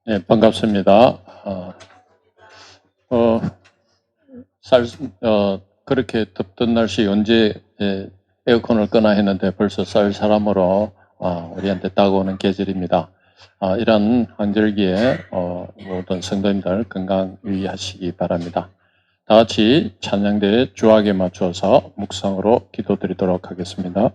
네, 반갑습니다. 그렇게 덥던 날씨 언제 에어컨을 끄나 했는데 벌써 쌀쌀함으로 우리한테 다가오는 계절입니다. 이런 한절기에 모든 성도님들 건강 유의하시기 바랍니다. 다 같이 찬양대의 주악에 맞춰서 묵상으로 기도드리도록 하겠습니다.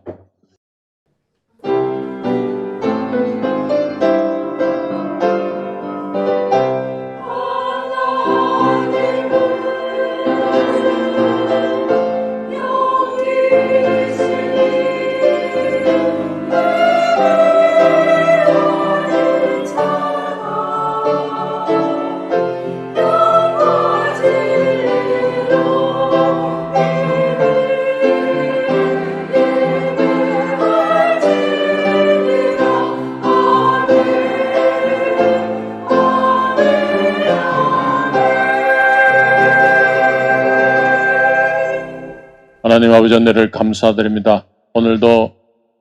하나님 아버지 은혜를 감사드립니다. 오늘도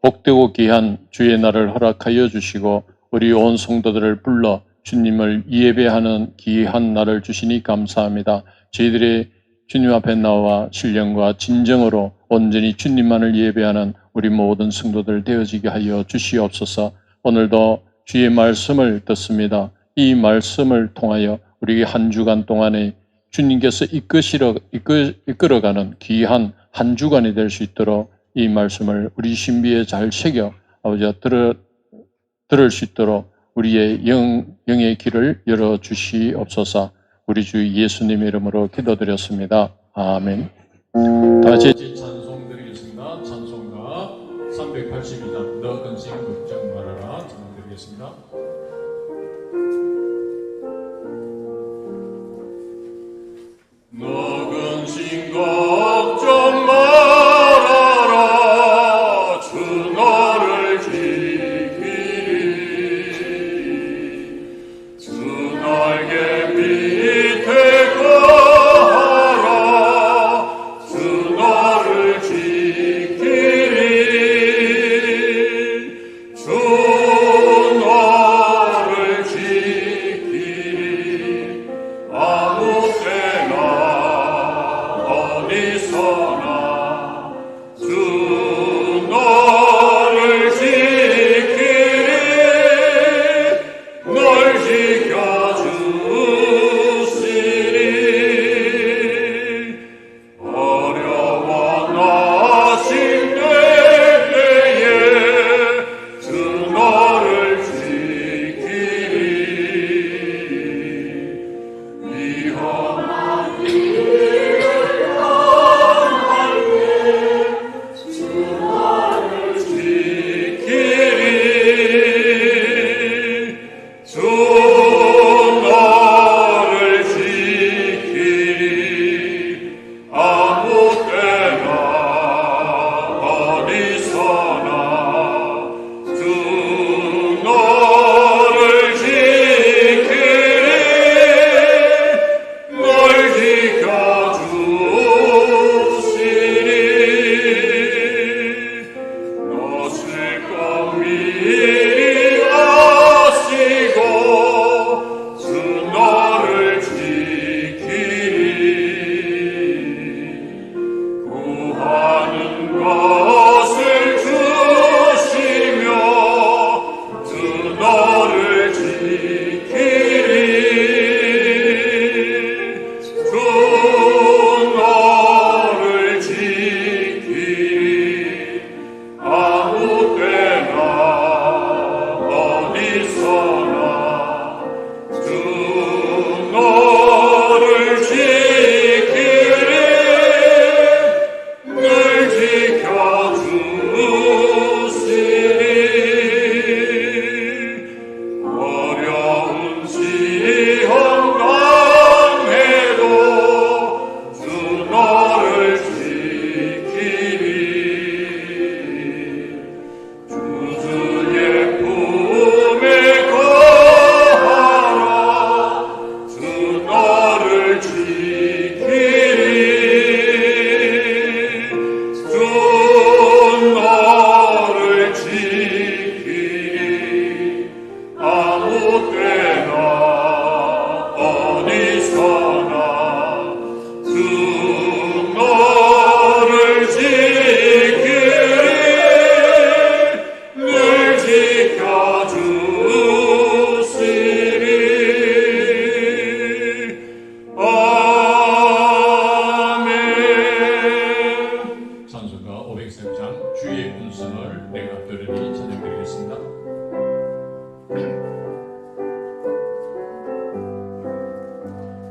복되고 귀한 주의 날을 허락하여 주시고 우리 온 성도들을 불러 주님을 예배하는 귀한 날을 주시니 감사합니다. 저희들이 주님 앞에 나와 신령과 진정으로 온전히 주님만을 예배하는 우리 모든 성도들 되어지게 하여 주시옵소서. 오늘도 주의 말씀을 듣습니다. 이 말씀을 통하여 우리 한 주간 동안에 주님께서 이끌어가는 귀한 한 주간이 될 수 있도록 이 말씀을 우리 신비에 잘 새겨 아버지가 들을 수 있도록 우리의 영의 길을 열어주시옵소서. 우리 주 예수님의 이름으로 기도드렸습니다. 아멘. 다 같이 찬송 드리겠습니다. 찬송가 382장 너 근심 걱정 말아라 찬송 드리겠습니다. 너 근심 걱정 말아라 주 너를 지키리 주 날개 밑에 거하라 주 너를 지키리 주 너를 지키리 아무 때나 어디서나 주 너를 지키리 널 지켜주시리 어려워 나신 때에 주 너를 지키리 위험한 지키리 주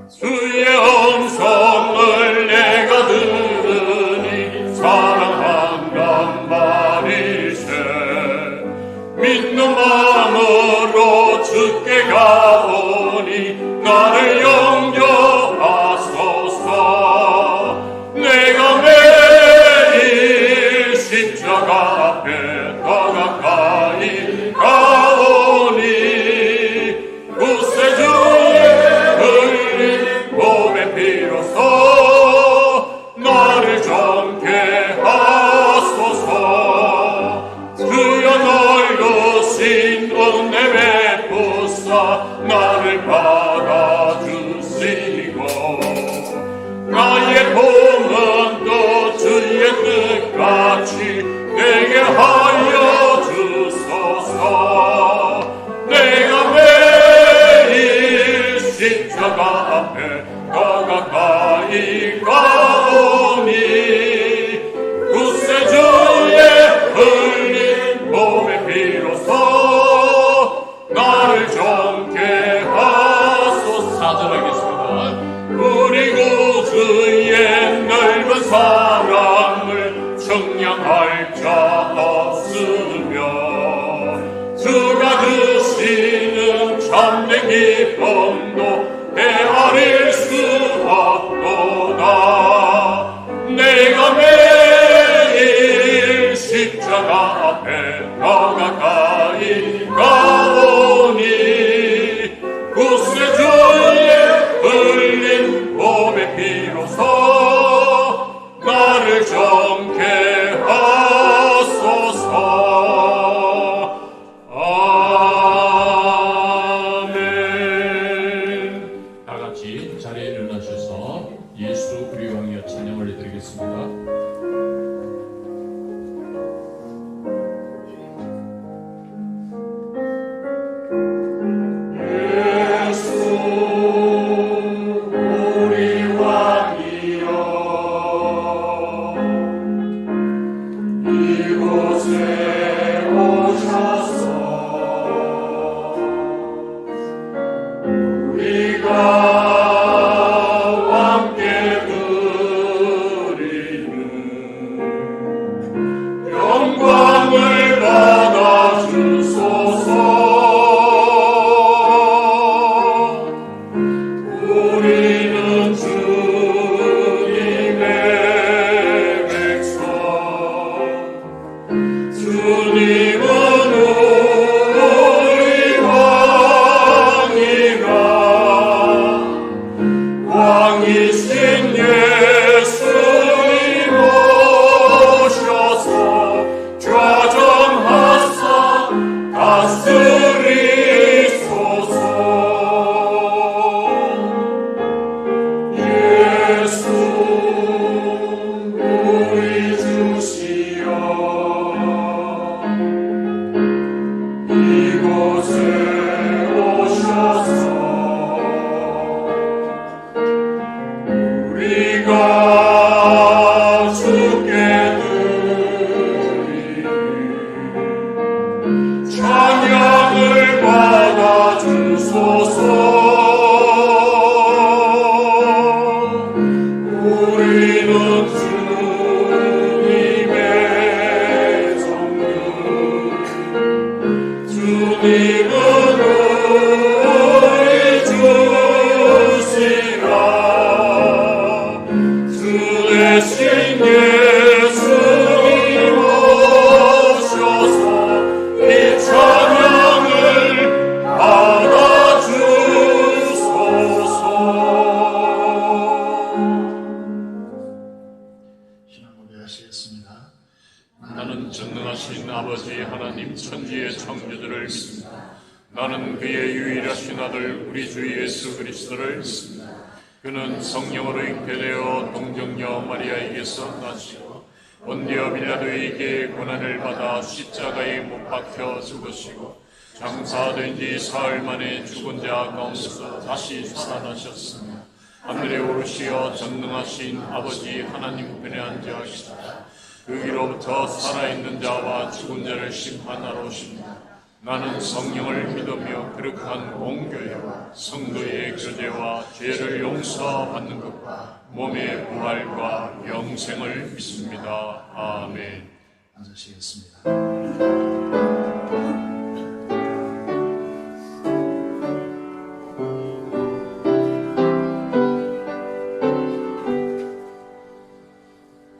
주의 음성을 내가 들으니 사랑한단 말이세. 믿는 마음으로 주께 가오니 나를 영접하소서. 내가 매일 십자가 앞에 더 가까이 가오니 구세주의 흘린 몸의 피로써 나를 정케 하소서. 주여 넓으신 은혜 베푸사 나를 받아주시고 나의 꿈은 또 주의 뜻같이 되게 하여 주소서. 내가 매일 십자가 앞에 더 가까이 가오니 구세주의 흘린 몸의 피로써 나를 정케 하소서. 사절하겠습니다. 우리 구주의 넓은 사랑을 청량할 자 없으며 주가 주시는 참된 기쁨도 헤아릴 수 없도다. 내가 매일 십자가 앞에 더 가까이 가오니 구세주의 흘린 몸의 피로써 나를 정케 하소서. 아멘. 다 같이 자리에 일어나셔서 예수 우리 왕이여 찬양을 드리겠습니다. 영광을 받아 주소서. 우리는 주님의 백성. 주님은 우리 왕이라. 왕이신 예수님 오셔서 좌정하사 다스리소서. 예수 우리 주시여 이곳에 오셔서 우리가 주께 찬양을 받아 주소서. 우리는 주님의 정금. 주님은 우리 주시라. 주 대신 예수님 오셔서 이 찬양을 받아주소서. 신앙 고백하시겠습니다. 나는 전능하신 아버지 하나님 천지의 창조주를 믿습니다. 나는 그의 유일하신 아들 우리 주 예수 그리스도를 믿습니다. 그는 성령으로 잉태되어 동정녀 마리아에게서 나시고 본디오 빌라도에게 고난을 받아 십자가에 못 박혀 죽으시고 장사된 지 사흘 만에 죽은 자 가운데서 다시 살아나셨으며 하늘에 오르시어 전능하신 아버지 하나님 우편에 앉아 계시다. 그 위로부터 살아있는 자와 죽은 자를 심판하러 오십니다. 나는 성령을 믿으며 거룩한 공교회와 성도의 교제와 죄를 용서받는 것과 몸의 부활과 영생을 믿습니다. 아멘. 앉으시겠습니다.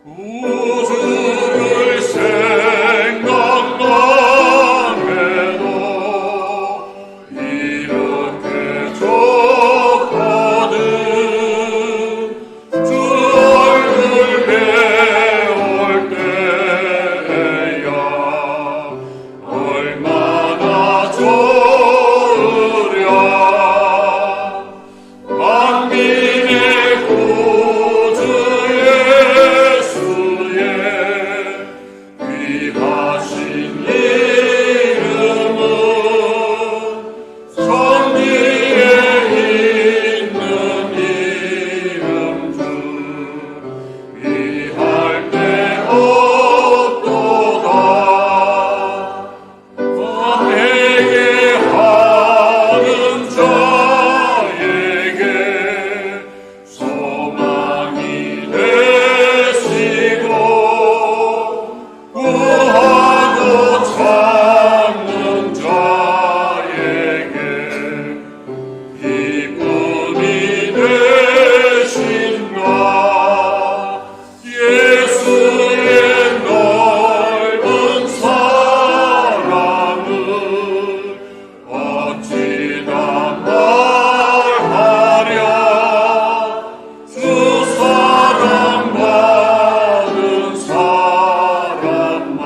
구주를 생각만 해도 이렇게 좋거든. 주 얼굴 배울 때야 얼마나 좋으랴. 만민의 구주 예수의 귀하신 이름은 천지에 있는 이름 중 비할 데 없도다. 내게 하는 자에게 소망이 되시고 구하고 찾는 자에게 기쁨이 되신다. 예수의 넓은 사랑을 어찌다 말하랴. 주 사랑받은 사람만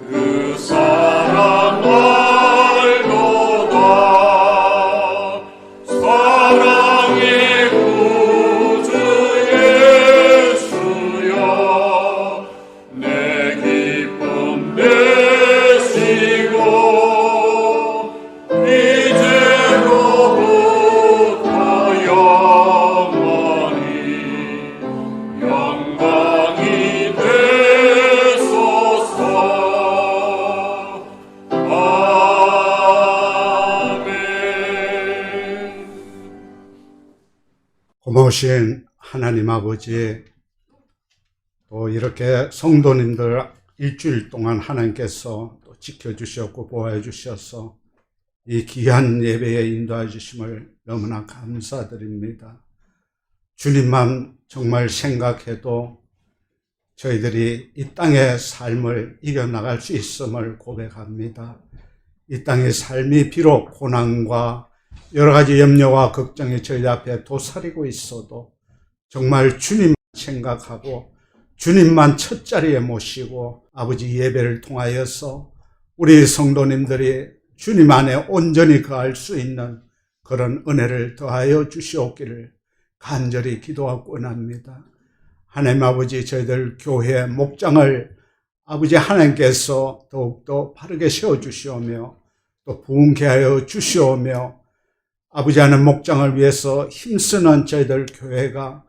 그 사랑 알도다. 사랑의 구주 예수여 내 기쁨 되시고 이제로부터 영원히 영광이 되소서. 아멘. 고마우신 하나님 아버지, 또 이렇게 성도님들 일주일 동안 하나님께서 또 지켜주셨고 보호해 주셔서 이 귀한 예배에 인도해 주심을 너무나 감사드립니다. 주님만 정말 생각해도 저희들이 이 땅의 삶을 이겨나갈 수 있음을 고백합니다. 이 땅의 삶이 비록 고난과 여러 가지 염려와 걱정이 저희 앞에 도사리고 있어도 정말 주님만 생각하고 주님만 첫 자리에 모시고 아버지 예배를 통하여서 우리 성도님들이 주님 안에 온전히 거할 수 있는 그런 은혜를 더하여 주시옵기를 간절히 기도하고 원합니다. 하나님 아버지, 저희들 교회 목장을 아버지 하나님께서 더욱더 바르게 세워주시오며 또 부흥케 하여 주시오며 아버지 하는 목장을 위해서 힘쓰는 저희들 교회가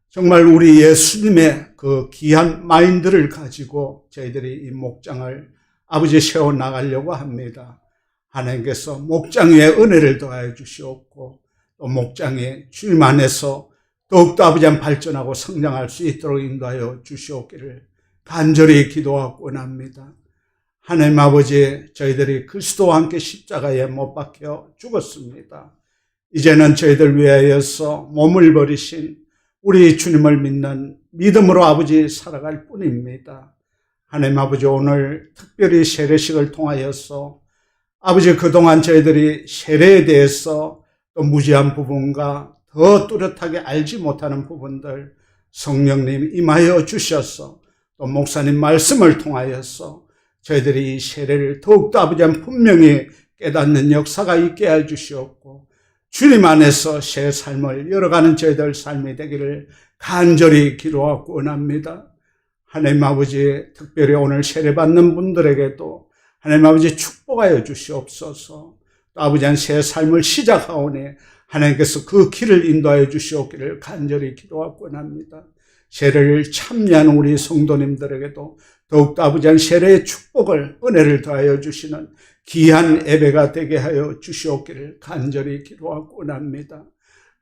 정말 우리 예수님의 그 귀한 마인드를 가지고 저희들이 이 목장을 아버지 세워나가려고 합니다. 하나님께서 목장 위에 은혜를 더하여 주시옵고 또 목장이 주님 안에서 더욱더 아버지 한 발전하고 성장할 수 있도록 인도하여 주시옵기를 간절히 기도하고 원합니다. 하나님 아버지, 저희들이 그리스도와 함께 십자가에 못 박혀 죽었습니다. 이제는 저희들 위하여서 몸을 버리신 우리 주님을 믿는 믿음으로 아버지 살아갈 뿐입니다. 하나님 아버지, 오늘 특별히 세례식을 통하여서 아버지 그동안 저희들이 세례에 대해서 또 무지한 부분과 더 뚜렷하게 알지 못하는 부분들 성령님 임하여 주셔서 또 목사님 말씀을 통하여서 저희들이 이 세례를 더욱더 아버지 분명히 깨닫는 역사가 있게 해주시옵고 주님 안에서 새 삶을 열어가는 저희들 삶이 되기를 간절히 기도하고 원합니다. 하나님 아버지, 특별히 오늘 세례받는 분들에게도 하나님 아버지 축복하여 주시옵소서. 또 아버지 한 새 삶을 시작하오니 하나님께서 그 길을 인도하여 주시옵기를 간절히 기도하고 원합니다. 세례를 참여하는 우리 성도님들에게도 더욱더 아버지 한 세례의 축복을 은혜를 더하여 주시는 귀한 예배가 되게 하여 주시옵기를 간절히 기도하고 원합니다.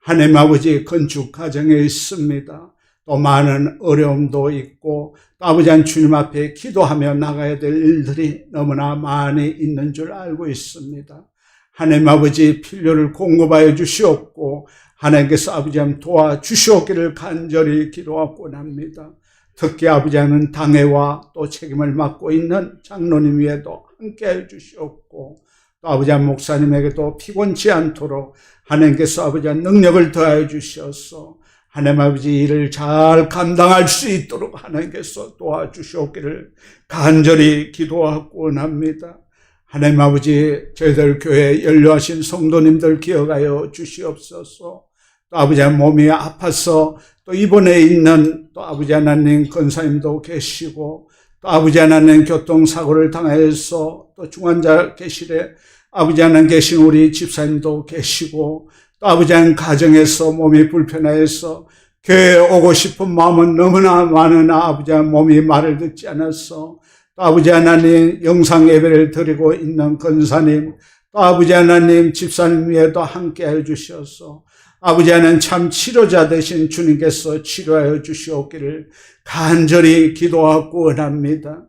하나님 아버지, 건축 과정에 있습니다. 또 많은 어려움도 있고 또 아버지 한 주님 앞에 기도하며 나가야 될 일들이 너무나 많이 있는 줄 알고 있습니다. 하나님 아버지, 필요를 공급하여 주시옵고 하나님께서 아버지 한 도와주시옵기를 간절히 기도하고 원합니다. 특히 아버지 하는 당회와 또 책임을 맡고 있는 장로님 위에도 함께해 주시옵고 또 아버지 한 목사님에게도 피곤치 않도록 하나님께서 아버지 한 능력을 더하여 주셔서 하나님 아버지 일을 잘 감당할 수 있도록 하나님께서 도와주시옵기를 간절히 기도하고 원합니다. 하나님 아버지, 저희들 교회에 연로하신 성도님들 기억하여 주시옵소서. 또 아버지 몸이 아파서 또 입원해 있는 또 아버지 하나님 권사님도 계시고 또 아버지 하나님 교통사고를 당해서 또 중환자 계실에 아버지 하나님 계신 우리 집사님도 계시고 또 아버지 하나님 가정에서 몸이 불편해서 교회에 오고 싶은 마음은 너무나 많으나 아버지 하나님 몸이 말을 듣지 않아서 또 아버지 하나님 영상 예배를 드리고 있는 권사님 또 아버지 하나님 집사님 위에도 함께하여 주셔서 아버지 하나님 참 치료자 되신 주님께서 치료하여 주시옵기를 간절히 기도하고 원합니다.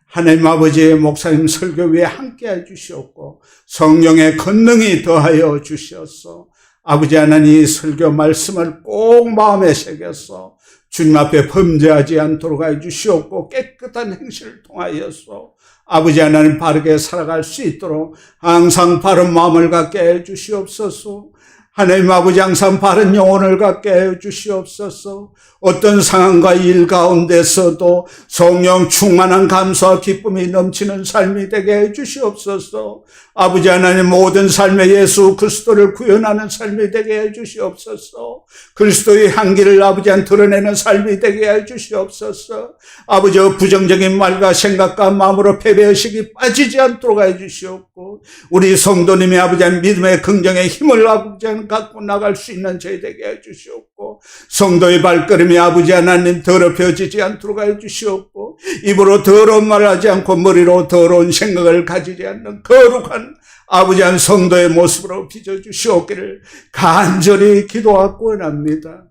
하나님 아버지, 목사님 설교 위에 함께해 주시옵고 성령의 권능이 더하여 주셔서 아버지 하나님 설교 말씀을 꼭 마음에 새겨서 주님 앞에 범죄하지 않도록 해 주시옵고 깨끗한 행실을 통하여서 아버지 하나님 바르게 살아갈 수 있도록 항상 바른 마음을 갖게 해 주시옵소서. 하나님 아버지, 항상 바른 영혼을 갖게 해 주시옵소서. 어떤 상황과 일 가운데서도 성령 충만한 감사와 기쁨이 넘치는 삶이 되게 해 주시옵소서. 아버지 하나님, 모든 삶에 예수 그리스도를 구현하는 삶이 되게 해 주시옵소서. 그리스도의 향기를 아버지한테 드러내는 삶이 되게 해 주시옵소서. 아버지, 부정적인 말과 생각과 마음으로 패배의식이 빠지지 않도록 해 주시옵고 우리 성도님이 아버지 믿음의 긍정의 힘을 아버지 갖고 나갈 수 있는 저희 되게 해 주시옵고 성도의 발걸음이 아버지 하나님 더럽혀지지 않도록 해 주시옵고 입으로 더러운 말을 하지 않고 머리로 더러운 생각을 가지지 않는 거룩한 아버지 한 성도의 모습으로 빚어주시옵기를 간절히 기도하고 원합니다.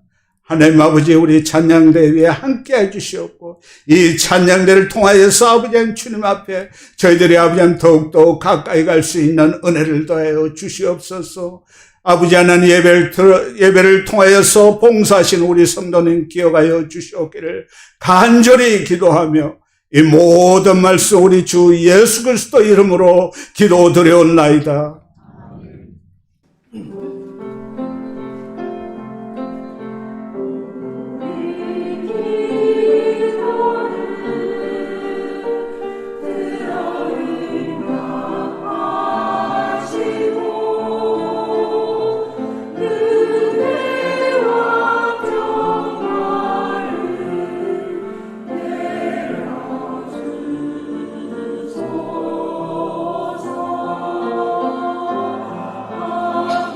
하나님 아버지, 우리 찬양대 위에 함께 해주시옵고 이 찬양대를 통하여서 아버지 한 주님 앞에 저희들이 아버지 한 더욱더 가까이 갈 수 있는 은혜를 더하여 주시옵소서. 아버지 하나님, 예배를 통하여서 봉사하신 우리 성도님 기억하여 주시옵기를 간절히 기도하며 이 모든 말씀 우리 주 예수 그리스도 이름으로 기도드려옵나이다.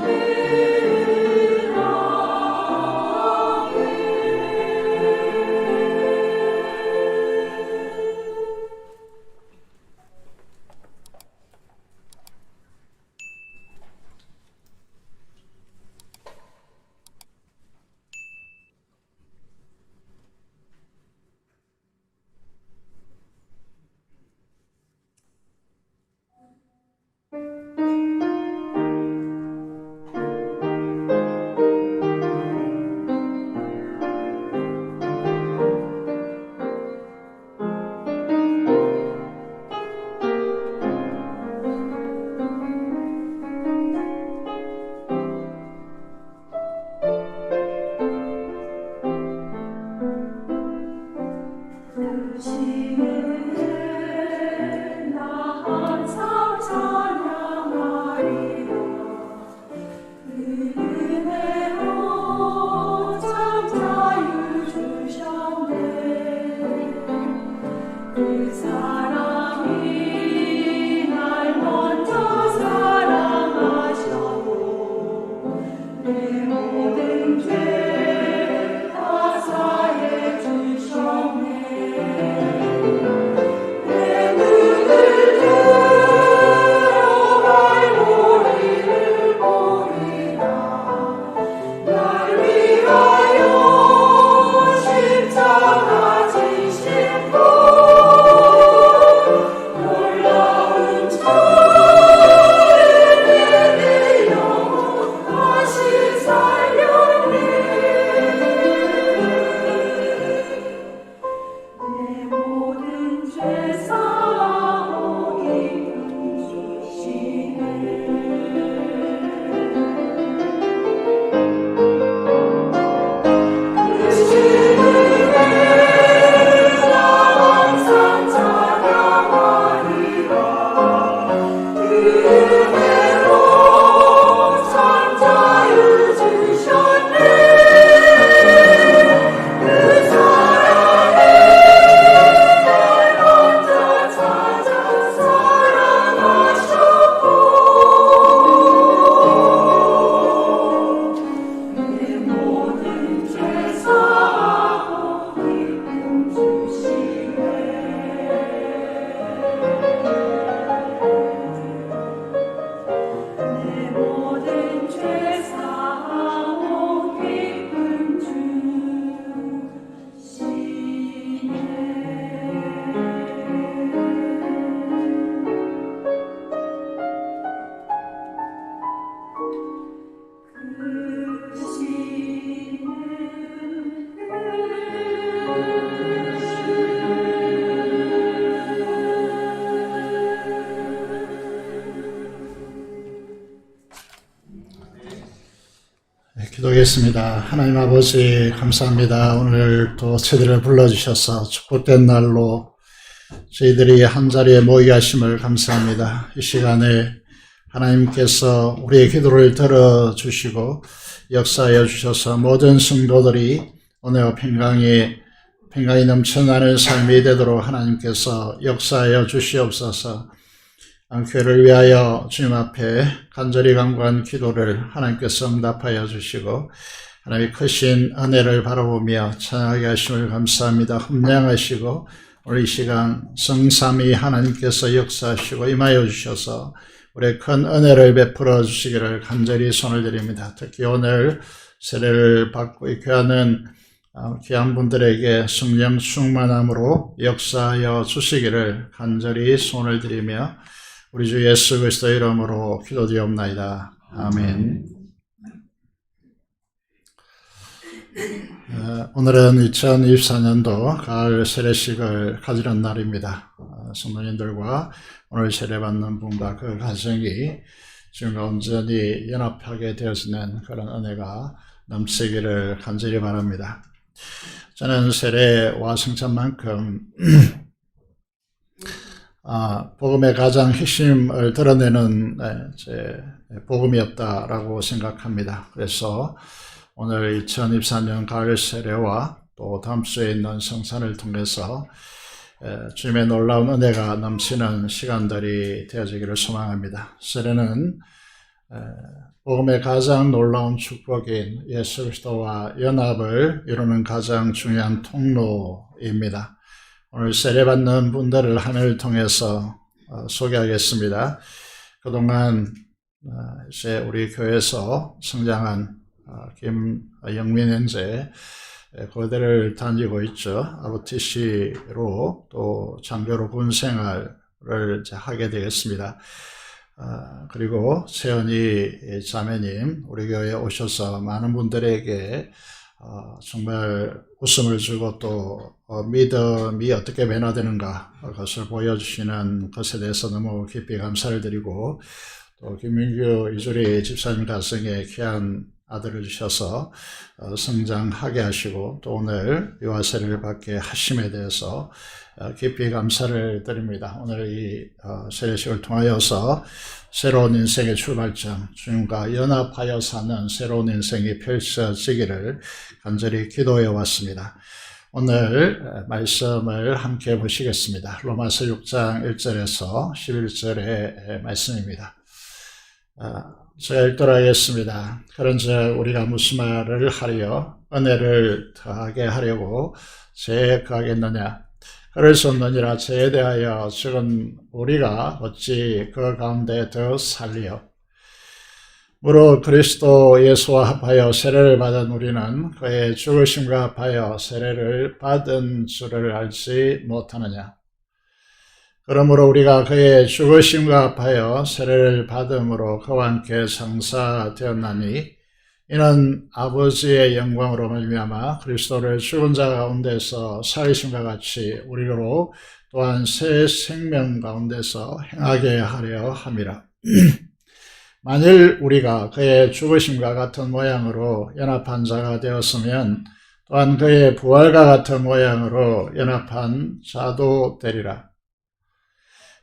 Amen. 기도하겠습니다. 하나님 아버지 감사합니다. 오늘 또 저희들을 불러주셔서 축복된 날로 저희들이 한자리에 모이게 하심을 감사합니다. 이 시간에 하나님께서 우리의 기도를 들어주시고 역사하여 주셔서 모든 성도들이 오늘 평강이 넘쳐나는 삶이 되도록 하나님께서 역사하여 주시옵소서. 교회를 위하여 주님 앞에 간절히 간구한 기도를 하나님께서 응답하여 주시고 하나님의 크신 은혜를 바라보며 찬양하게 하심을 감사합니다. 흠량하시고 오늘 이 시간 성삼위 하나님께서 역사하시고 임하여 주셔서 우리의 큰 은혜를 베풀어 주시기를 간절히 손을 드립니다. 특히 오늘 세례를 받고 귀하는 귀한 분들에게 성령 충만함으로 역사하여 주시기를 간절히 손을 드리며 우리 주 예수 그리스도의 이름으로 기도드리옵나이다. 아멘. 오늘은 2024년도 가을 세례식을 가지는 날입니다. 성도님들과 오늘 세례받는 분과 그 가정이 지금과 온전히 연합하게 되어지는 그런 은혜가 넘치기를 간절히 바랍니다. 저는 세례와 성찬만큼 복음의 가장 핵심을 드러내는 제 복음이었다라고 생각합니다. 그래서 오늘 2024년 가을 세례와 또 다음 주에 있는 성찬을 통해서 주님의 놀라운 은혜가 넘치는 시간들이 되어지기를 소망합니다. 세례는 복음의 가장 놀라운 축복인 예수 그리스도와 연합을 이루는 가장 중요한 통로입니다. 오늘 세례받는 분들을 하나를 통해서 소개하겠습니다. 그동안 이제 우리 교회에서 성장한 김영민 형제 고대를 다니고 있죠. ROTC로 또 장교로 군 생활을 이제 하게 되겠습니다. 그리고 세연이 자매님 우리 교회에 오셔서 많은 분들에게 정말 웃음을 주고 또 믿음이 어떻게 변화되는가 그것을 보여주시는 것에 대해서 너무 깊이 감사를 드리고 또 김민규 이주리 집사님 가정에 귀한 아들을 주셔서 성장하게 하시고 또 오늘 유아세례를 받게 하심에 대해서 깊이 감사를 드립니다. 오늘 이 세례식을 통하여서 새로운 인생의 출발점, 주님과 연합하여 사는 새로운 인생이 펼쳐지기를 간절히 기도해 왔습니다. 오늘 말씀을 함께 보시겠습니다. 로마서 6장 1절에서 11절의 말씀입니다. 제가 읽도록 하겠습니다. 그런즉 우리가 무슨 말을 하려 은혜를 더하게 하려고 죄에 거하겠느냐? 그럴 수 없느니라. 죄에 대하여 지금 우리가 어찌 그 가운데 더 살리요? 무릇 그리스도 예수와 합하여 세례를 받은 우리는 그의 죽으심과 합하여 세례를 받은 줄을 알지 못하느냐? 그러므로 우리가 그의 죽으심과 합하여 세례를 받음으로 그와 함께 성사되었나니 이는 아버지의 영광으로 말미암아 그리스도를 죽은 자 가운데서 살리심과 같이 우리로 또한 새 생명 가운데서 행하게 하려 함이라. 만일 우리가 그의 죽으심과 같은 모양으로 연합한 자가 되었으면 또한 그의 부활과 같은 모양으로 연합한 자도 되리라.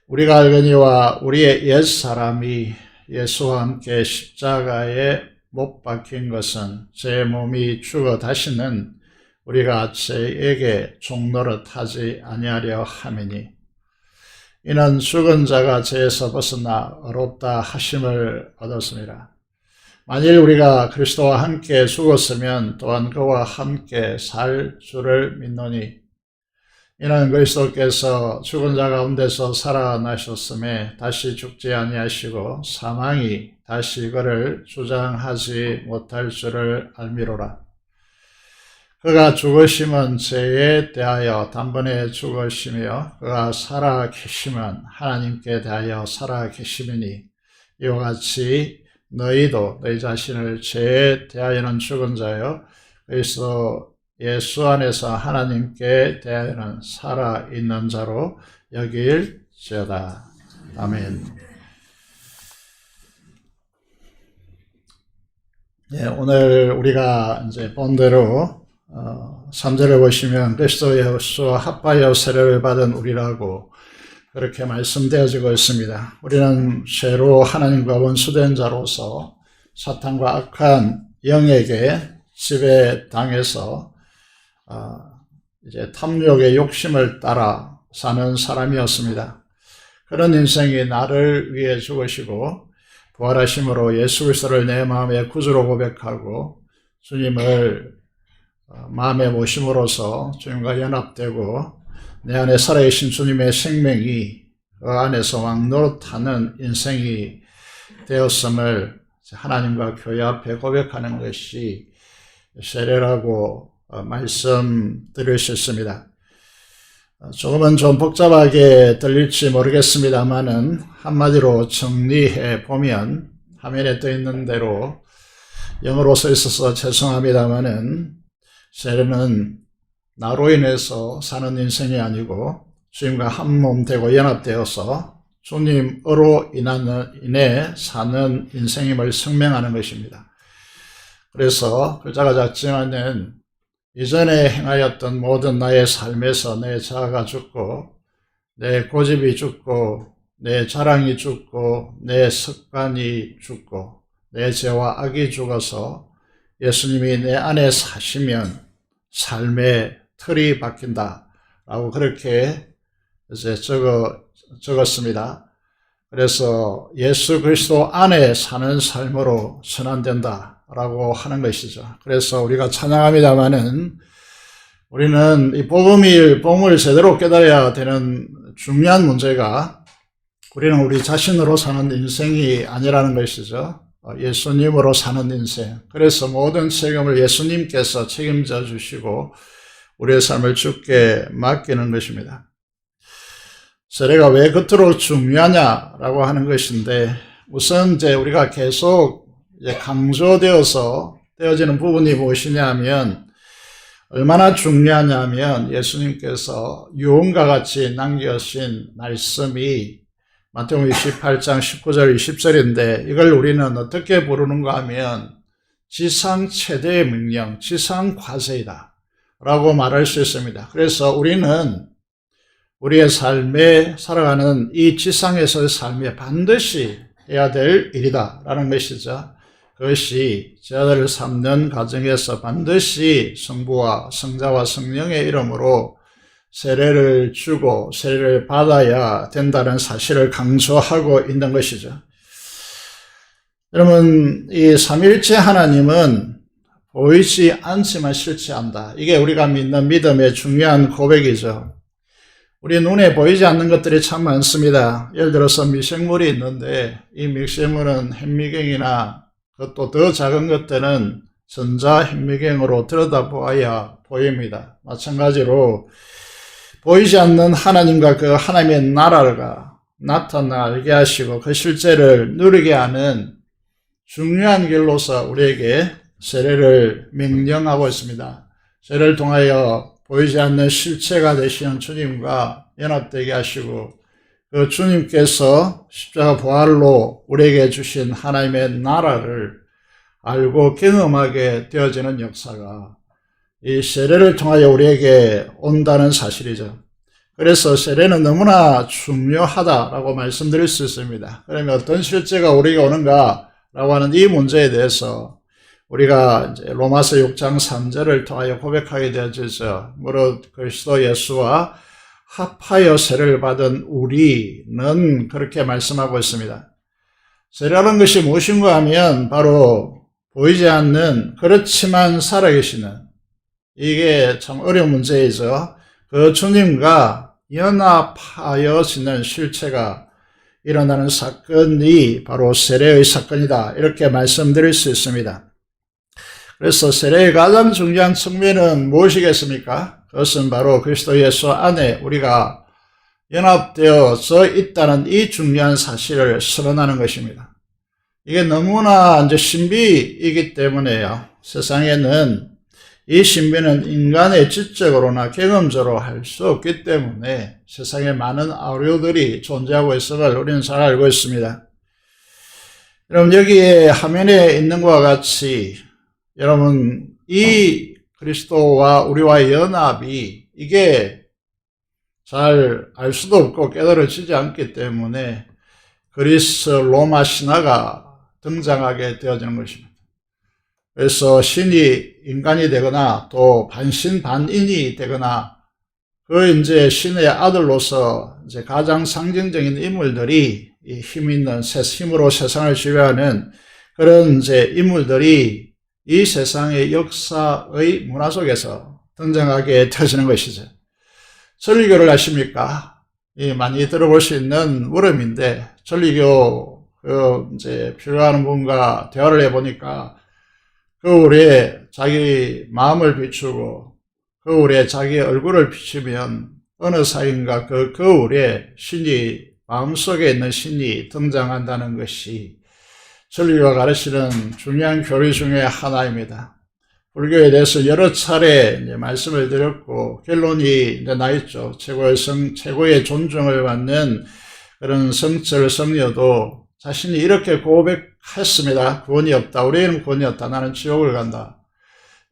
우리가 알거니와 우리의 옛 사람이 예수와 함께 십자가에 못 박힌 것은 제 몸이 죽어 다시는 우리가 죄에게 종노릇하지 아니하려 함이니 이는 죽은 자가 죄에서 벗어나 의롭다 하심을 얻었습니다. 만일 우리가 그리스도와 함께 죽었으면 또한 그와 함께 살 줄을 믿노니 이는 그리스도께서 죽은 자 가운데서 살아나셨음에 다시 죽지 아니하시고 사망이 다시 그를 주장하지 못할 줄을 알미로라. 그가 죽으심은 죄에 대하여 단번에 죽으시며 그가 살아 계심은 하나님께 대하여 살아 계심이니 이와 같이 너희도 너희 자신을 죄에 대하여는 죽은 자요 그리스도 예수 안에서 하나님께 대하여는 살아있는 자로 여길지어다. 아멘. 예, 오늘 우리가 이제 본대로 3절을 보시면 그리스도 예수와 합하여 세례를 받은 우리라고 그렇게 말씀되어지고 있습니다. 우리는 새로 하나님과 원수된 자로서 사탄과 악한 영에게 지배당해서 이제 탐욕의 욕심을 따라 사는 사람이었습니다. 그런 인생이 나를 위해 죽으시고 부활하심으로 예수 그리스도를 내 마음의 구주로 고백하고 주님을 마음에 모심으로써 주님과 연합되고 내 안에 살아계신 주님의 생명이 그 안에서 왕노릇하는 인생이 되었음을 하나님과 교회 앞에 고백하는 것이 세례라고 말씀드릴 수 있습니다. 조금은 좀 복잡하게 들릴지 모르겠습니다만은 한마디로 정리해 보면 화면에 떠 있는 대로 영어로 써 있어서 죄송합니다만은 세례는 나로 인해서 사는 인생이 아니고 주님과 한 몸 되고 연합되어서 주님으로 인해 사는 인생임을 설명하는 것입니다. 그래서 글자가 작지만은 이전에 행하였던 모든 나의 삶에서 내 자아가 죽고 내 고집이 죽고 내 자랑이 죽고 내 습관이 죽고 내 죄와 악이 죽어서 예수님이 내 안에 사시면 삶의 틀이 바뀐다 라고 그렇게 이제 적었습니다. 그래서 예수 그리스도 안에 사는 삶으로 전환된다 라고 하는 것이죠. 그래서 우리가 찬양합니다마는 우리는 이 복음을 제대로 깨달아야 되는 중요한 문제가 우리는 우리 자신으로 사는 인생이 아니라는 것이죠. 예수님으로 사는 인생. 그래서 모든 책임을 예수님께서 책임져 주시고 우리의 삶을 주께 맡기는 것입니다. 세례가 왜 그토록 중요하냐라고 하는 것인데 우선 이제 우리가 계속 강조되어지는 부분이 무엇이냐 하면 얼마나 중요하냐면 예수님께서 유언과 같이 남겨신 말씀이 마태복음 28장 19절 20절인데 이걸 우리는 어떻게 부르는가 하면 지상 최대의 명령, 지상 과제이다 라고 말할 수 있습니다. 그래서 우리는 우리의 삶에 살아가는 이 지상에서의 삶에 반드시 해야 될 일이다 라는 것이죠. 그것이 제자들을 삼는 과정에서 반드시 성부와 성자와 성령의 이름으로 세례를 주고 세례를 받아야 된다는 사실을 강조하고 있는 것이죠. 여러분, 이 삼위일체 하나님은 보이지 않지만 실체한다. 이게 우리가 믿는 믿음의 중요한 고백이죠. 우리 눈에 보이지 않는 것들이 참 많습니다. 예를 들어서 미생물이 있는데 이 미생물은 현미경이나 그것도 더 작은 것들은 전자현미경으로 들여다보아야 보입니다. 마찬가지로 보이지 않는 하나님과 그 하나님의 나라가 나타나게 하시고 그 실제를 누리게 하는 중요한 길로서 우리에게 세례를 명령하고 있습니다. 세례를 통하여 보이지 않는 실체가 되시는 주님과 연합되게 하시고 그 주님께서 십자가 부활로 우리에게 주신 하나님의 나라를 알고 경험하게 되어지는 역사가 이 세례를 통하여 우리에게 온다는 사실이죠. 그래서 세례는 너무나 중요하다라고 말씀드릴 수 있습니다. 그러면 어떤 실제가 우리에게 오는가라고 하는 이 문제에 대해서 우리가 이제 로마서 6장 3절을 통하여 고백하게 되어지죠. 무릇 그리스도 예수와 합하여 세례를 받은 우리는 그렇게 말씀하고 있습니다. 세례라는 것이 무엇인가 하면 바로 보이지 않는 그렇지만 살아계시는 이게 참 어려운 문제이죠. 그 주님과 연합하여지는 실체가 일어나는 사건이 바로 세례의 사건이다. 이렇게 말씀드릴 수 있습니다. 그래서 세례의 가장 중요한 측면은 무엇이겠습니까? 그것은 바로 그리스도 예수 안에 우리가 연합되어져 있다는 이 중요한 사실을 선언하는 것입니다. 이게 너무나 이제 신비이기 때문에요. 세상에는 이 신비는 인간의 지적으로나 경험적으로 할 수 없기 때문에 세상에 많은 오류들이 존재하고 있음을 우리는 잘 알고 있습니다. 여러분, 여기에 화면에 있는 것과 같이 여러분, 이 그리스도와 우리와의 연합이 이게 잘 알 수도 없고 깨달아지지 않기 때문에 그리스 로마 신화가 등장하게 되어지는 것입니다. 그래서 신이 인간이 되거나 또 반신반인이 되거나 그 이제 신의 아들로서 이제 가장 상징적인 인물들이 이 힘 있는 힘으로 세상을 지배하는 그런 이제 인물들이 이 세상의 역사의 문화 속에서 등장하게 되어지는 것이죠. 천리교를 아십니까? 많이 들어볼 수 있는 물음인데, 천리교 이제 필요한 분과 대화를 해보니까 거울에 자기 마음을 비추고 거울에 자기 얼굴을 비추면 어느 사이인가 그 거울에 마음속에 있는 신이 등장한다는 것이 천리교가 가르치는 중요한 교리 중에 하나입니다. 불교에 대해서 여러 차례 이제 말씀을 드렸고 결론이 이제 나 있죠. 최고의 존중을 받는 그런 성철 성녀도 자신이 이렇게 고백했습니다. 구원이 없다. 우리에게는 구원이 없다. 나는 지옥을 간다.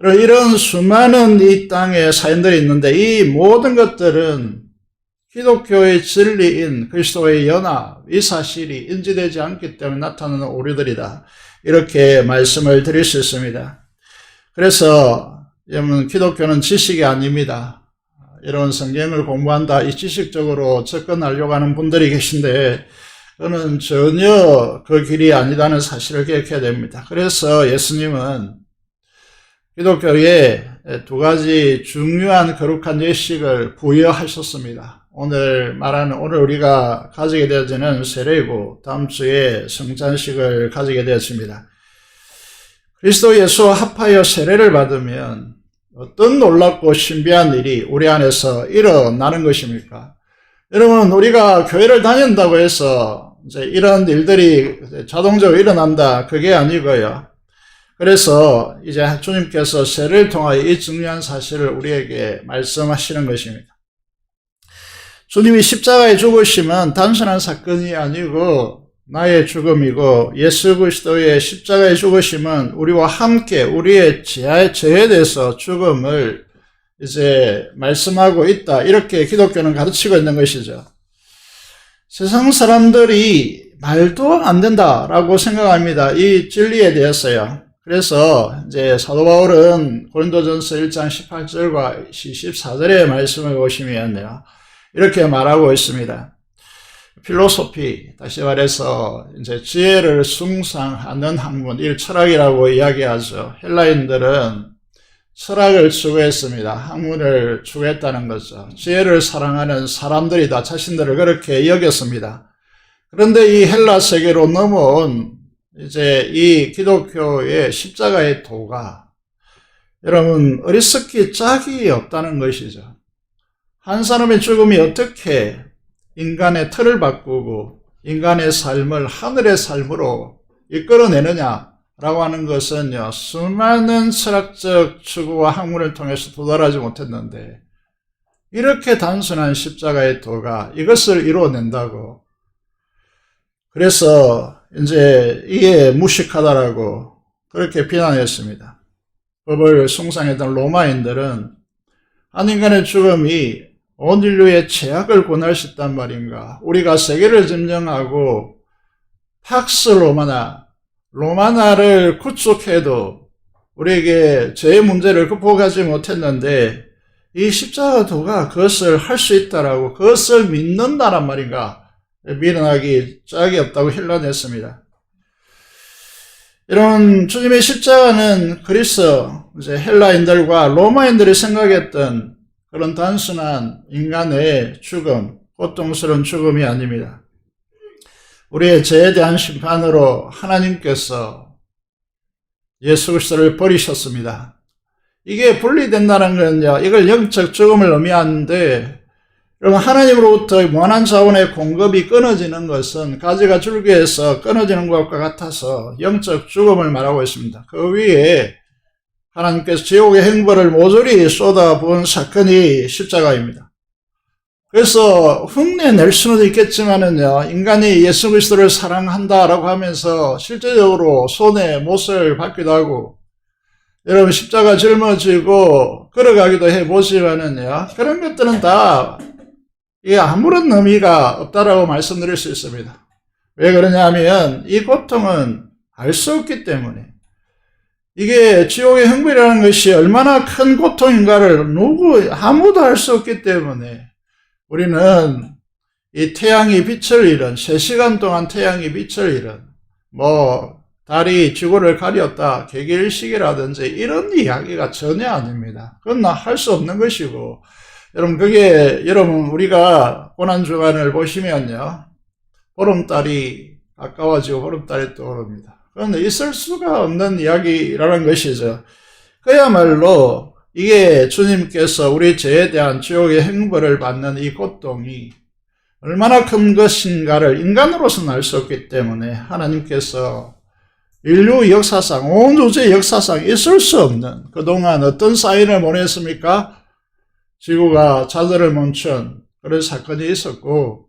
이런 수많은 이 땅에 사연들이 있는데 이 모든 것들은 기독교의 진리인 그리스도의 연합, 이 사실이 인지되지 않기 때문에 나타나는 오류들이다. 이렇게 말씀을 드릴 수 있습니다. 그래서 여러분, 기독교는 지식이 아닙니다. 이런 성경을 공부한다, 이 지식적으로 접근하려고 하는 분들이 계신데 그는 전혀 그 길이 아니다는 사실을 기억해야 됩니다. 그래서 예수님은 기독교에 두 가지 중요한 거룩한 예식을 부여하셨습니다. 오늘 우리가 가지게 되어지는 세례이고 다음 주에 성찬식을 가지게 되었습니다. 그리스도 예수와 합하여 세례를 받으면 어떤 놀랍고 신비한 일이 우리 안에서 일어나는 것입니까? 여러분, 우리가 교회를 다닌다고 해서 이제 이런 일들이 자동적으로 일어난다, 그게 아니고요. 그래서 이제 주님께서 세례를 통하여 이 중요한 사실을 우리에게 말씀하시는 것입니다. 주님이 십자가에 죽으심은 단순한 사건이 아니고 나의 죽음이고, 예수 그리스도의 십자가의 죽으심은 우리와 함께 우리의 죄에 대해서 죽음을 이제 말씀하고 있다. 이렇게 기독교는 가르치고 있는 것이죠. 세상 사람들이 말도 안 된다라고 생각합니다. 이 진리에 대해서요. 그래서 이제 사도 바울은 고린도전서 1장 18절과 14절의 말씀을 보시면요, 이렇게 말하고 있습니다. 필로소피, 다시 말해서 이제 지혜를 숭상하는 학문, 이 철학이라고 이야기하죠. 헬라인들은 철학을 추구했습니다. 학문을 추구했다는 거죠. 지혜를 사랑하는 사람들이다. 자신들을 그렇게 여겼습니다. 그런데 이 헬라 세계로 넘어온 이제 이 기독교의 십자가의 도가 여러분 어리석기 짝이 없다는 것이죠. 한 사람의 죽음이 어떻게 인간의 틀을 바꾸고 인간의 삶을 하늘의 삶으로 이끌어내느냐라고 하는 것은요, 수많은 철학적 추구와 학문을 통해서 도달하지 못했는데 이렇게 단순한 십자가의 도가 이것을 이루어낸다고, 그래서 이제 이게 무식하다라고 그렇게 비난했습니다. 법을 숭상했던 로마인들은 한 인간의 죽음이 온 인류의 죄악을 구원할 수 있단 말인가. 우리가 세계를 점령하고 팍스 로마나를 구축해도 우리에게 죄의 문제를 극복하지 못했는데 이 십자가도가 그것을 할 수 있다라고, 그것을 믿는다란 말인가. 미련하기 짝이 없다고 힐난했습니다. 이런 주님의 십자가는 그리스 이제 헬라인들과 로마인들이 생각했던 그런 단순한 인간의 죽음, 고통스러운 죽음이 아닙니다. 우리의 죄에 대한 심판으로 하나님께서 예수 그리스도를 버리셨습니다. 이게 분리된다는 건요, 이걸 영적 죽음을 의미하는데, 여러분, 하나님으로부터 무한한 자원의 공급이 끊어지는 것은 가지가 줄기에서 끊어지는 것과 같아서 영적 죽음을 말하고 있습니다. 그 위에 하나님께서 지옥의 행벌을 모조리 쏟아부은 사건이 십자가입니다. 그래서 흉내 낼 수는 있겠지만은요, 인간이 예수 그리스도를 사랑한다라고 하면서 실제적으로 손에 못을 받기도 하고, 여러분 십자가 짊어지고 걸어가기도 해보지만은요, 그런 것들은 다 이게 아무런 의미가 없다라고 말씀드릴 수 있습니다. 왜 그러냐면 이 고통은 알 수 없기 때문에, 이게 지옥의 형벌이라는 것이 얼마나 큰 고통인가를 아무도 알 수 없기 때문에, 우리는 이 태양이 빛을 잃은, 3시간 동안 태양이 빛을 잃은, 달이 지구를 가렸다, 개기일식이라든지 이런 이야기가 전혀 아닙니다. 그건 할 수 없는 것이고, 여러분 우리가 고난주간을 보시면요, 보름달이 가까워지고 보름달이 떠오릅니다. 그런데 있을 수가 없는 이야기라는 것이죠. 그야말로 이게 주님께서 우리 죄에 대한 지옥의 형벌을 받는 이 고통이 얼마나 큰 것인가를 인간으로서는 알 수 없기 때문에 하나님께서 인류 역사상, 온 우주의 역사상 있을 수 없는, 그동안 어떤 사인을 보냈습니까? 지구가 자전을 멈춘 그런 사건이 있었고,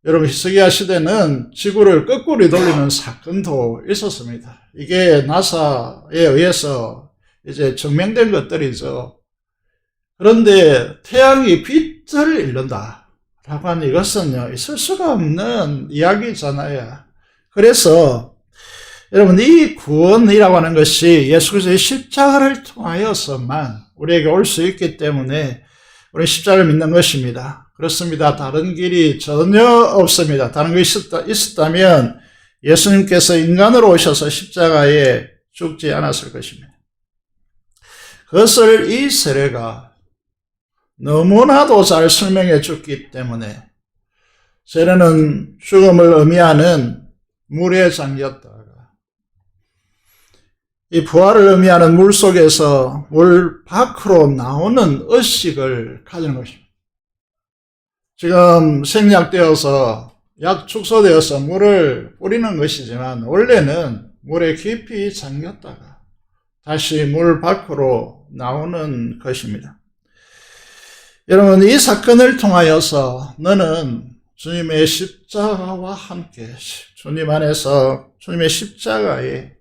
여러분 히스기야 시대는 지구를 거꾸로 돌리는 사건도 있었습니다. 이게 나사에 의해서 이제 증명된 것들이죠. 그런데 태양이 빛을 잃는다 라고 하는 이것은요, 있을 수가 없는 이야기잖아요. 그래서 여러분 이 구원이라고 하는 것이 예수 그리스도의 십자가를 통하여서만 우리에게 올 수 있기 때문에 우리 십자가를 믿는 것입니다. 그렇습니다. 다른 길이 전혀 없습니다. 다른 것이 있었다면 예수님께서 인간으로 오셔서 십자가에 죽지 않았을 것입니다. 그것을 이 세례가 너무나도 잘 설명해 줬기 때문에, 세례는 죽음을 의미하는 물에 잠겼다가 이 부활을 의미하는 물 속에서 물 밖으로 나오는 의식을 가지는 것입니다. 지금 생략되어서 축소되어서 물을 뿌리는 것이지만 원래는 물에 깊이 잠겼다가 다시 물 밖으로 나오는 것입니다. 여러분 이 사건을 통하여서 너는 주님의 십자가와 함께 주님 안에서 주님의 십자가에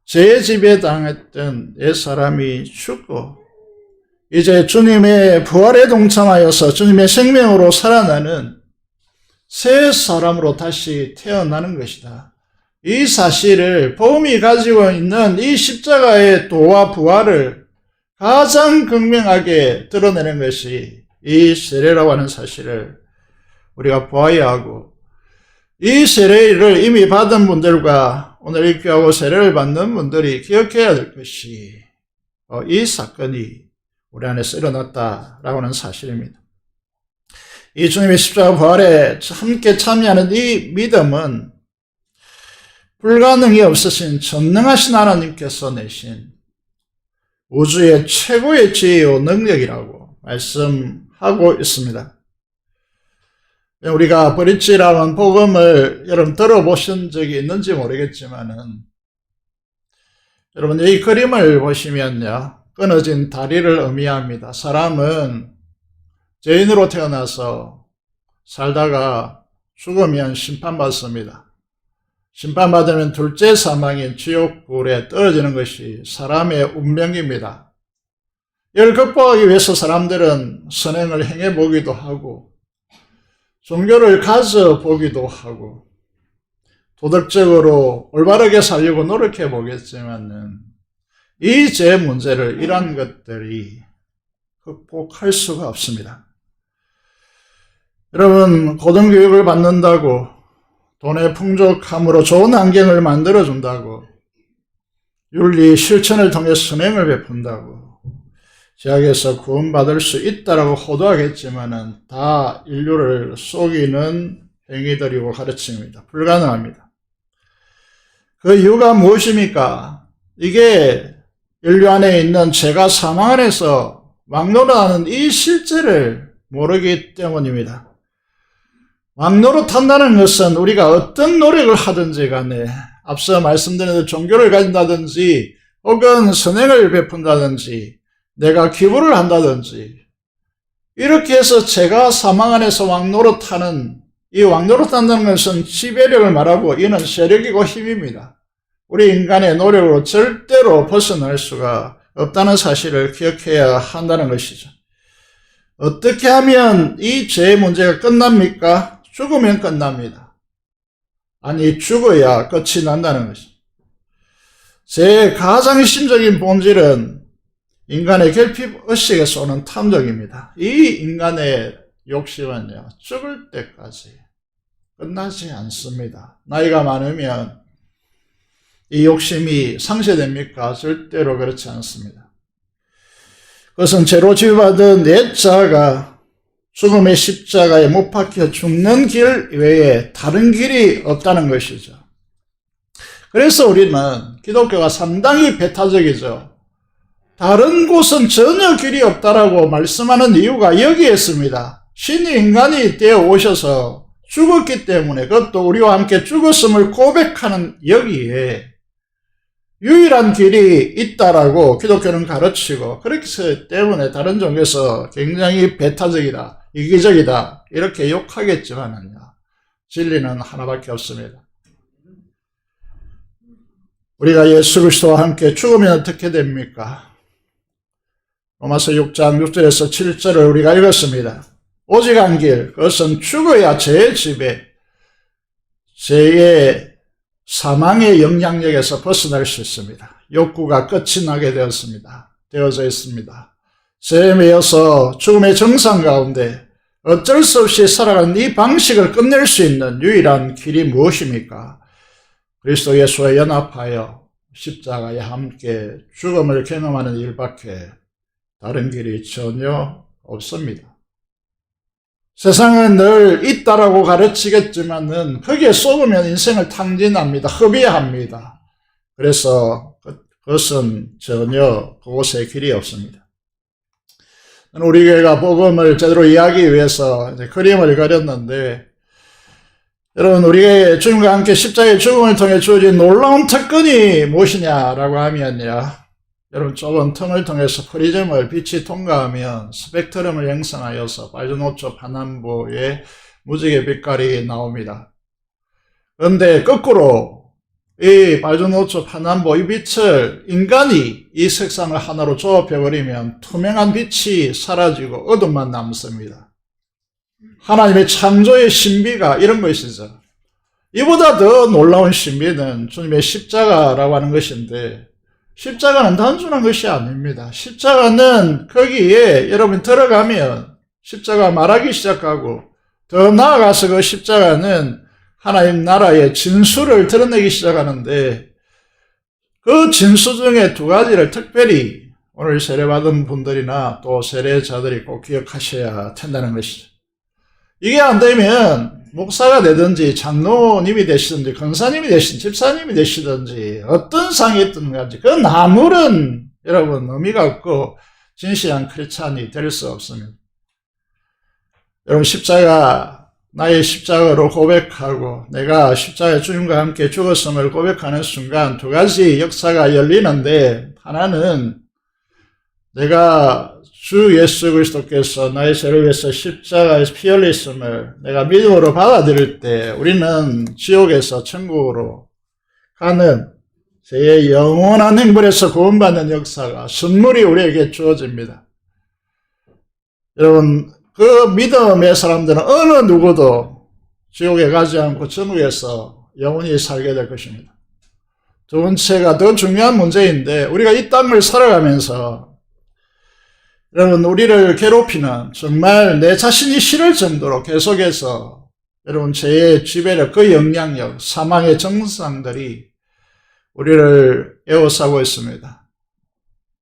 죄 지배당했던 옛사람이 죽고 이제 주님의 부활에 동참하여서 주님의 생명으로 살아나는 새 사람으로 다시 태어나는 것이다. 이 사실을 복음이 가지고 있는 이 십자가의 도와 부활을 가장 극명하게 드러내는 것이 이 세례라고 하는 사실을 우리가 보아야 하고, 이 세례를 이미 받은 분들과 오늘 입교하고 세례를 받는 분들이 기억해야 될 것이 이 사건이 우리 안에서 일어났다라고 하는 사실입니다. 이 주님의 십자가 부활에 함께 참여하는 이 믿음은 불가능이 없으신 전능하신 하나님께서 내신 우주의 최고의 지혜요 능력이라고 말씀하고 있습니다. 우리가 브릿지라는 복음을 여러분 들어보신 적이 있는지 모르겠지만은, 여러분 이 그림을 보시면요, 끊어진 다리를 의미합니다. 사람은 죄인으로 태어나서 살다가 죽으면 심판받습니다. 심판받으면 둘째 사망인 지옥불에 떨어지는 것이 사람의 운명입니다. 이를 극복하기 위해서 사람들은 선행을 행해보기도 하고 종교를 가져보기도 하고 도덕적으로 올바르게 살려고 노력해보겠지만은 이 죄 문제를 이러한 것들이 극복할 수가 없습니다. 여러분 고등교육을 받는다고 돈의 풍족함으로 좋은 환경을 만들어준다고 윤리 실천을 통해 선행을 베푼다고 제약에서 구원받을 수 있다라고 호도하겠지만은 다 인류를 속이는 행위들이고 가르침입니다. 불가능합니다. 그 이유가 무엇입니까? 이게 인류 안에 있는 죄가 사망 안에서 왕노릇하는 이 실제를 모르기 때문입니다. 왕노릇한다는 것은 우리가 어떤 노력을 하든지 간에 앞서 말씀드린 대로 종교를 가진다든지 혹은 선행을 베푼다든지 내가 기부를 한다든지 이렇게 해서 제가 사망 안에서 왕노릇하는, 이 왕노릇한다는 것은 지배력을 말하고 이는 세력이고 힘입니다. 우리 인간의 노력으로 절대로 벗어날 수가 없다는 사실을 기억해야 한다는 것이죠. 어떻게 하면 이 죄의 문제가 끝납니까? 죽으면 끝납니다. 아니, 죽어야 끝이 난다는 것이죠. 제 가장 심적인 본질은 인간의 결핍의식에서 오는 탐욕입니다. 이 인간의 욕심은요, 죽을 때까지 끝나지 않습니다. 나이가 많으면 이 욕심이 상쇄됩니까? 절대로 그렇지 않습니다. 그것은 죄로 지배받은 옛 자아가 죽음의 십자가에 못 박혀 죽는 길 외에 다른 길이 없다는 것이죠. 그래서 우리는 기독교가 상당히 배타적이죠. 다른 곳은 전혀 길이 없다라고 말씀하는 이유가 여기에 있습니다. 신이 인간이 되어 오셔서 죽었기 때문에, 그것도 우리와 함께 죽었음을 고백하는 여기에 유일한 길이 있다라고 기독교는 가르치고, 그렇기 때문에 다른 종교에서 굉장히 배타적이다, 이기적이다 이렇게 욕하겠지만은요, 진리는 하나밖에 없습니다. 우리가 예수 그리스도와 함께 죽으면 어떻게 됩니까? 로마서 6장 6절에서 7절을 우리가 읽었습니다. 오직 한 길, 그것은 죽어야 죄의 지배, 죄의 사망의 영향력에서 벗어날 수 있습니다. 욕구가 끝이 나게 되어져 있습니다. 죄에 매여서 죽음의 정상 가운데 어쩔 수 없이 살아가는 이 방식을 끝낼 수 있는 유일한 길이 무엇입니까? 그리스도 예수와 연합하여 십자가에 함께 죽음을 경험하는 일밖에 다른 길이 전혀 없습니다. 세상은 늘 있다라고 가르치겠지만은 거기에 속으면 인생을 탕진합니다. 허비합니다. 그래서 그것은 전혀 그곳에 길이 없습니다. 우리 교회가 복음을 제대로 이해하기 위해서 그림을 그렸는데, 여러분, 우리의 주님과 함께 십자가의 죽음을 통해 주어진 놀라운 특권이 무엇이냐라고 하면요, 여러분, 좁은 틈을 통해서 프리즘을 빛이 통과하면 스펙트럼을 형성하여서 빨주노초 파남보의 무지개 빛깔이 나옵니다. 그런데 거꾸로 이 빨주노초 파남보 이 빛을 인간이 이 색상을 하나로 조합해버리면 투명한 빛이 사라지고 어둠만 남습니다. 하나님의 창조의 신비가 이런 것이죠. 이보다 더 놀라운 신비는 주님의 십자가라고 하는 것인데, 십자가는 단순한 것이 아닙니다. 십자가는 거기에 여러분 들어가면 십자가 말하기 시작하고, 더 나아가서 그 십자가는 하나님 나라의 진수를 드러내기 시작하는데, 그 진수 중에 두 가지를 특별히 오늘 세례받은 분들이나 또 세례자들이 꼭 기억하셔야 된다는 것이죠. 이게 안 되면 목사가 되든지 장로님이 되시든지 권사님이 되시든지 집사님이 되시든지 어떤 상이 있든지 그건 아무런 여러분 의미가 없고 진실한 크리스찬이 될 수 없습니다. 여러분, 십자가, 나의 십자가로 고백하고 내가 십자가의 주님과 함께 죽었음을 고백하는 순간 두 가지 역사가 열리는데, 하나는 내가 주 예수 그리스도께서 나의 죄를 위해서 십자가에서 피 흘리심을 내가 믿음으로 받아들일 때 우리는 지옥에서 천국으로 가는 죄의 영원한 행벌에서 구원받는 역사가, 선물이 우리에게 주어집니다. 여러분, 그 믿음의 사람들은 어느 누구도 지옥에 가지 않고 천국에서 영원히 살게 될 것입니다. 두 번째가 더 중요한 문제인데, 우리가 이 땅을 살아가면서 여러분, 우리를 괴롭히는, 정말 내 자신이 싫을 정도로 계속해서 여러분 죄의 지배력, 그 영향력, 사망의 정상들이 우리를 에워싸고 있습니다.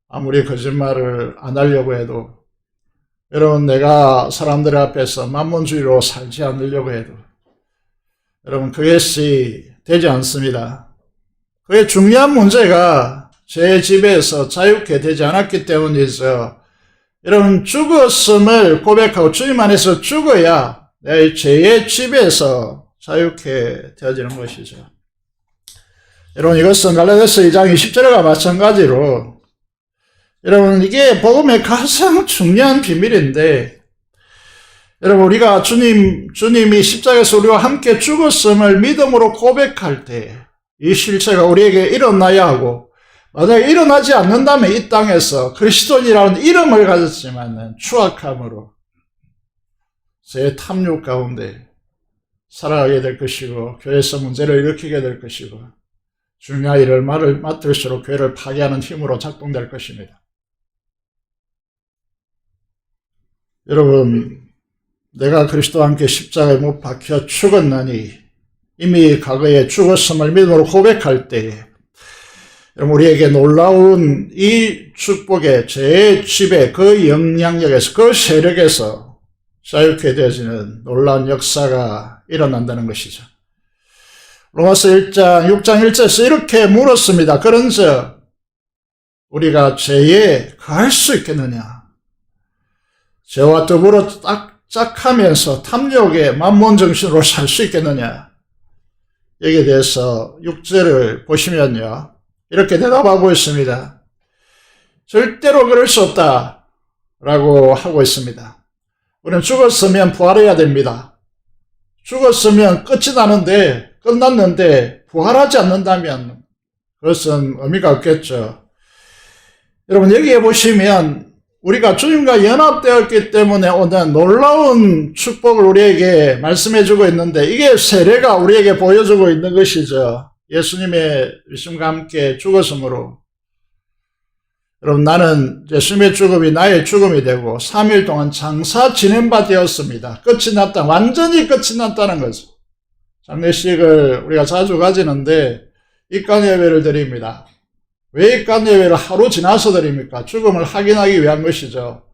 아무리 거짓말을 안 하려고 해도, 여러분, 내가 사람들 앞에서 만몬주의로 살지 않으려고 해도 여러분 그것이 되지 않습니다. 그의 중요한 문제가 죄의 지배에서 자유케 되지 않았기 때문이죠. 여러분, 죽었음을 고백하고 주님 안에서 죽어야 내 죄의 지배에서 자유케 되어지는 것이죠. 여러분, 이것은 갈라디아서 2장 20절과 마찬가지로, 여러분, 이게 복음의 가장 중요한 비밀인데, 여러분, 우리가 주님이 십자가에서 우리와 함께 죽었음을 믿음으로 고백할 때 이 실체가 우리에게 일어나야 하고, 만약에 일어나지 않는다면 이 땅에서 그리스도인이라는 이름을 가졌지만 추악함으로 제 탐욕 가운데 살아가게 될 것이고, 교회에서 문제를 일으키게 될 것이고, 중요한 일을 맡을수록 교회를 파괴하는 힘으로 작동될 것입니다. 여러분, 내가 그리스도와 함께 십자가에 못 박혀 죽었나니 이미 과거에 죽었음을 믿음으로 고백할 때에 여러분, 우리에게 놀라운 이 축복의 제 지배, 그 영향력에서, 그 세력에서 자유케 되어지는 놀라운 역사가 일어난다는 것이죠. 로마서 1장 6장 1절에서 이렇게 물었습니다. 그런즉 우리가 죄에 거할 수 있겠느냐? 죄와 더불어 짝하면서 탐욕의 만몬정신으로 살 수 있겠느냐? 여기에 대해서 6절을 보시면요, 이렇게 대답하고 있습니다. 절대로 그럴 수 없다 라고 하고 있습니다. 우리는 죽었으면 부활해야 됩니다. 죽었으면 끝이 나는데, 끝났는데 부활하지 않는다면 그것은 의미가 없겠죠. 여러분, 여기에 보시면 우리가 주님과 연합되었기 때문에 오는 놀라운 축복을 우리에게 말씀해주고 있는데, 이게 세례가 우리에게 보여주고 있는 것이죠. 예수님의 예수님과 함께 죽었으므로 여러분, 나는 예수님의 죽음이 나의 죽음이 되고 3일 동안 장사 지낸 바 되었습니다. 끝이 났다. 완전히 끝이 났다는 거죠. 장례식을 우리가 자주 가지는데 입관 예배를 드립니다. 왜 입관 예배를 하루 지나서 드립니까? 죽음을 확인하기 위한 것이죠.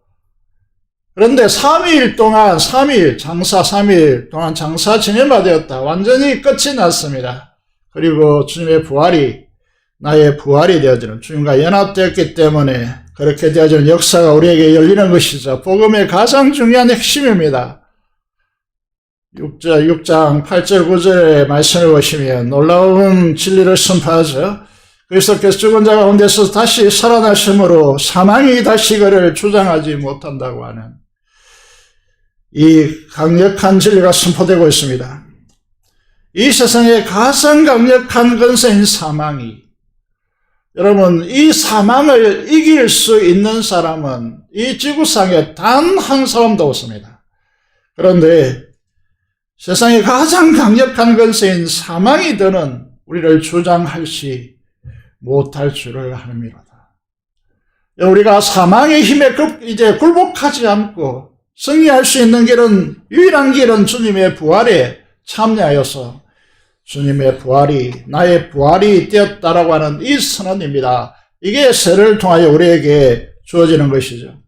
그런데 3일 동안 장사 지낸 바 되었다. 완전히 끝이 났습니다. 그리고 주님의 부활이 나의 부활이 되어지는, 주님과 연합되었기 때문에 그렇게 되어지는 역사가 우리에게 열리는 것이죠. 복음의 가장 중요한 핵심입니다. 6장 8절 9절의 말씀을 보시면 놀라운 진리를 선포하죠. 그리스도께서 죽은 자 가운데서 다시 살아나심으로 사망이 다시 그를 주장하지 못한다고 하는 이 강력한 진리가 선포되고 있습니다. 이 세상에 가장 강력한 권세인 사망이, 여러분, 이 사망을 이길 수 있는 사람은 이 지구상에 단 한 사람도 없습니다. 그런데 세상에 가장 강력한 권세인 사망이 드는 우리를 주장하지 못할 줄을 아닙니다. 우리가 사망의 힘에 이제 굴복하지 않고 승리할 수 있는 길은, 유일한 길은 주님의 부활에 참여하여서 주님의 부활이 나의 부활이 되었다라고 하는 이 선언입니다. 이게 세례를 통하여 우리에게 주어지는 것이죠.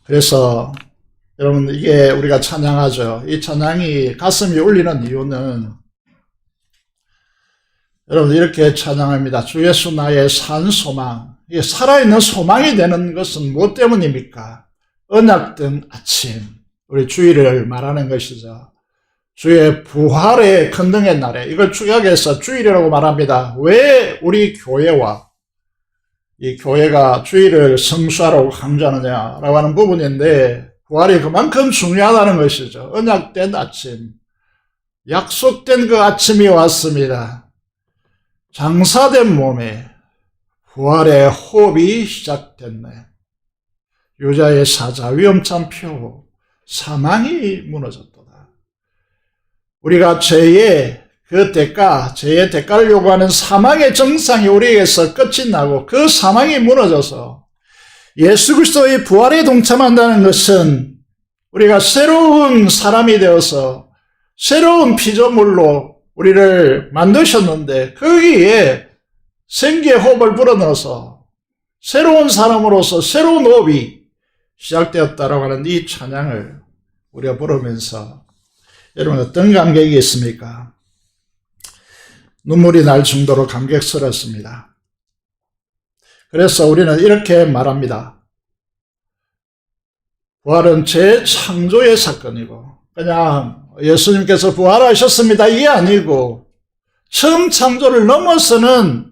그래서 여러분, 이게 우리가 찬양하죠. 이 찬양이 가슴이 울리는 이유는, 여러분, 이렇게 찬양합니다. 주 예수 나의 산 소망. 이게 살아있는 소망이 되는 것은 무엇 때문입니까? 언약된 아침, 우리 주일을 말하는 것이죠. 주의 부활의 건등의 날에, 이걸 축약해서 주일이라고 말합니다. 왜 우리 교회와 이 교회가 주일을 성수하라고 강조하느냐라고 하는 부분인데, 부활이 그만큼 중요하다는 것이죠. 언약된 아침, 약속된 그 아침이 왔습니다. 장사된 몸에 부활의 호흡이 시작됐네. 유자의 사자, 위험찬 표, 사망이 무너졌도다. 우리가 죄의 대가를 요구하는 사망의 정상이 우리에게서 끝이 나고 그 사망이 무너져서 예수 그리스도의 부활에 동참한다는 것은 우리가 새로운 사람이 되어서 새로운 피조물로 우리를 만드셨는데, 거기에 생기의 호흡을 불어넣어서 새로운 사람으로서 새로운 호흡이 시작되었다라고 하는 이 찬양을 우리가 부르면서 여러분, 어떤 감격이 있습니까? 눈물이 날 정도로 감격스럽습니다. 그래서 우리는 이렇게 말합니다. 부활은 재창조의 사건이고, 그냥 예수님께서 부활하셨습니다, 이게 아니고 처음 창조를 넘어서는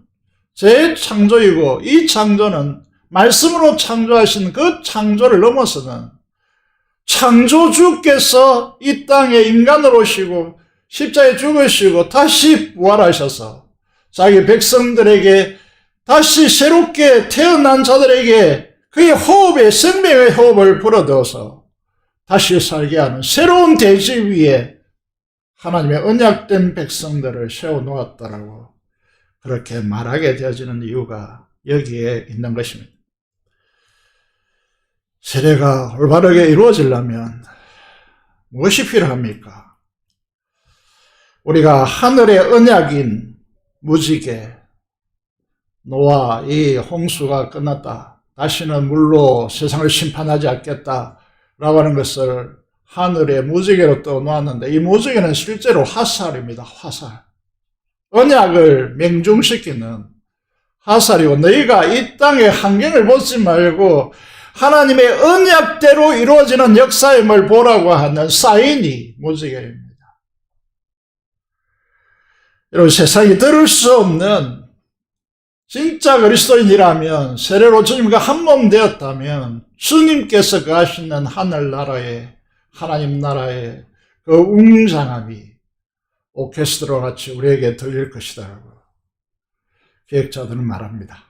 재창조이고, 이 창조는 말씀으로 창조하신 그 창조를 넘어서는 창조주께서 이 땅에 인간으로 오시고 십자가에 죽으시고 다시 부활하셔서 자기 백성들에게 다시 새롭게 태어난 자들에게 그의 호흡에 생명의 호흡을 불어넣어서 다시 살게 하는 새로운 대지 위에 하나님의 언약된 백성들을 세워놓았다라고 그렇게 말하게 되어지는 이유가 여기에 있는 것입니다. 세례가 올바르게 이루어지려면 무엇이 필요합니까? 우리가 하늘의 언약인 무지개, 노아 이 홍수가 끝났다, 다시는 물로 세상을 심판하지 않겠다라고 하는 것을 하늘의 무지개로 떠놓았는데, 이 무지개는 실제로 화살입니다. 화살. 언약을 명중시키는 화살이고, 너희가 이 땅의 환경을 보지 말고 하나님의 언약대로 이루어지는 역사임을 보라고 하는 사인이 무지개입니다. 여러분, 세상이 들을 수 없는 진짜 그리스도인이라면, 세례로 주님과 한 몸 되었다면 주님께서 거하시는 하늘나라의, 하나님 나라의 그 웅장함이 오케스트라 같이 우리에게 들릴 것이다라고 기획자들은 말합니다.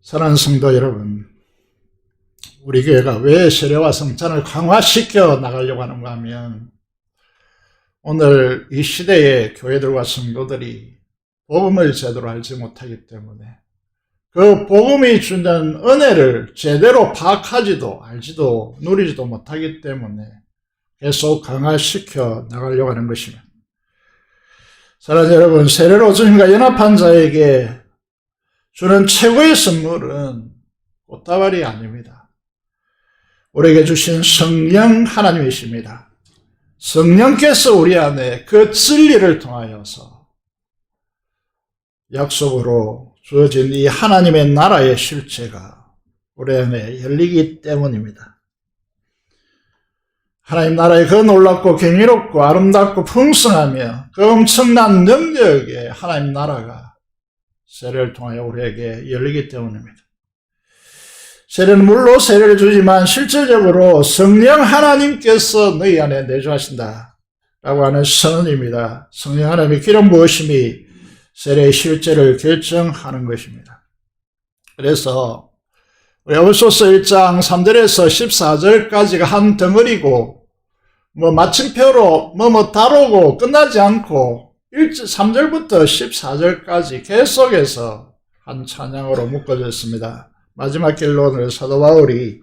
사랑하는 성도 여러분, 우리 교회가 왜 세례와 성찬을 강화시켜 나가려고 하는가 하면, 오늘 이 시대의 교회들과 성도들이 복음을 제대로 알지 못하기 때문에 그 복음이 주는 은혜를 제대로 파악하지도 알지도 누리지도 못하기 때문에 계속 강화시켜 나가려고 하는 것입니다. 사랑하는 여러분, 세례로 주님과 연합한 자에게 주는 최고의 선물은 꽃다발이 아닙니다. 우리에게 주신 성령 하나님이십니다. 성령께서 우리 안에 그 진리를 통하여서 약속으로 주어진 이 하나님의 나라의 실체가 우리 안에 열리기 때문입니다. 하나님 나라의 그 놀랍고 경이롭고 아름답고 풍성하며 그 엄청난 능력의 하나님 나라가 세례를 통하여 우리에게 열리기 때문입니다. 세례는 물로 세례를 주지만 실질적으로 성령 하나님께서 너희 안에 내주하신다 라고 하는 선언입니다. 성령 하나님의 기름 부으심이 세례의 실제를 결정하는 것입니다. 그래서 우리 에베소서 1장 3절에서 14절까지가 한 덩어리고, 마침표로 다루고 끝나지 않고 3절부터 14절까지 계속해서 한 찬양으로 묶어졌습니다. 마지막 결론을 사도 바울이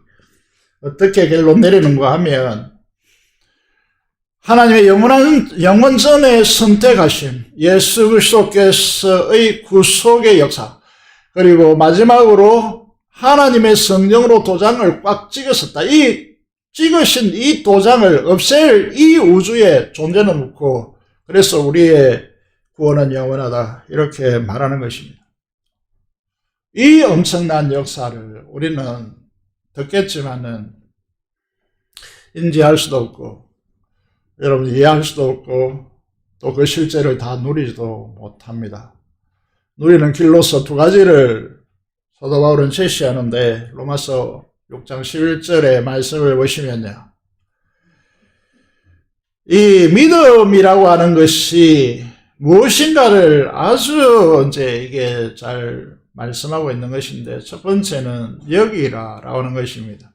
어떻게 결론 내리는가 하면, 하나님의 영원전에 선택하신 예수 그리스도께서의 구속의 역사, 그리고 마지막으로 하나님의 성령으로 도장을 꽉 찍으셨다. 이 찍으신 이 도장을 없앨 이 우주의 존재는 없고, 그래서 우리의 구원은 영원하다, 이렇게 말하는 것입니다. 이 엄청난 역사를 우리는 듣겠지만은 인지할 수도 없고, 여러분 이해할 수도 없고, 또 그 실제를 다 누리지도 못합니다. 누리는 길로서 두 가지를 사도 바울은 제시하는데, 로마서 6장 11절의 말씀을 보시면요, 이 믿음이라고 하는 것이 무엇인가를 아주 이게 잘 말씀하고 있는 것인데, 첫 번째는 여기라라고 하는 것입니다.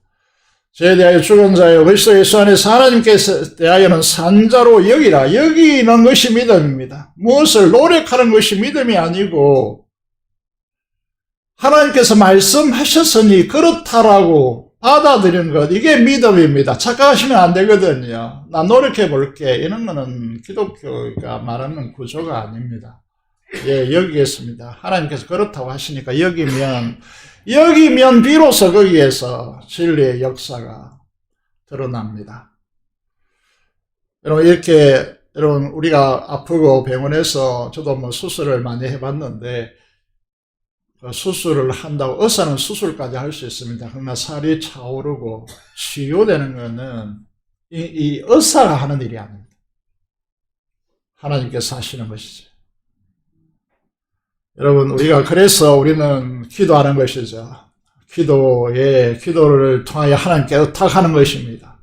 저에 대하여 죽은 자여 그리스도 예수 안에서 하나님께서 대하여는 산 자로 여기라. 여기는 것이 믿음입니다. 무엇을 노력하는 것이 믿음이 아니고, 하나님께서 말씀하셨으니 그렇다라고 받아들이는 것, 이게 믿음입니다. 착각하시면 안 되거든요. 나 노력해 볼게, 이런 거는 기독교가 말하는 구조가 아닙니다. 예, 여기겠습니다. 하나님께서 그렇다고 하시니까 여기면 비로소 거기에서 진리의 역사가 드러납니다. 여러분, 우리가 아프고 병원에서, 저도 수술을 많이 해봤는데, 수술을 한다고, 의사는 수술까지 할 수 있습니다. 그러나 살이 차오르고 치유되는 것은 이 의사가 하는 일이 아닙니다. 하나님께서 하시는 것이죠. 여러분, 그래서 우리는 기도하는 것이죠. 기도를 통하여 하나님께 의탁하는 것입니다.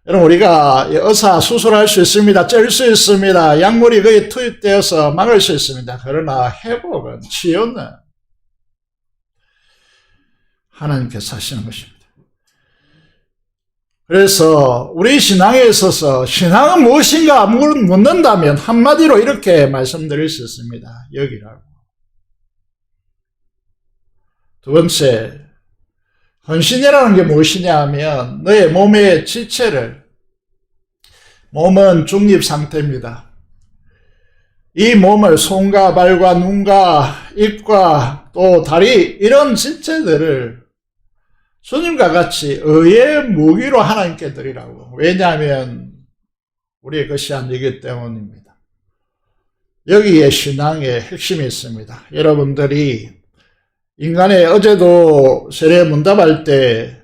여러분, 우리가 의사 수술할 수 있습니다. 짤 수 있습니다. 약물이 거의 투입되어서 막을 수 있습니다. 그러나 회복은, 치유는 하나님께서 하시는 것입니다. 그래서 우리 신앙에 있어서 신앙은 무엇인가 묻는다면 한마디로 이렇게 말씀드릴 수 있습니다. 여기라고. 두 번째, 헌신이라는 게 무엇이냐 하면 너의 몸의 지체를, 몸은 중립 상태입니다. 이 몸을 손과 발과 눈과 입과 또 다리, 이런 지체들을 주님과 같이 의의 무기로 하나님께 드리라고. 왜냐하면 우리의 것이 아니기 때문입니다. 여기에 신앙의 핵심이 있습니다. 여러분들이 인간의, 어제도 세례 문답할 때,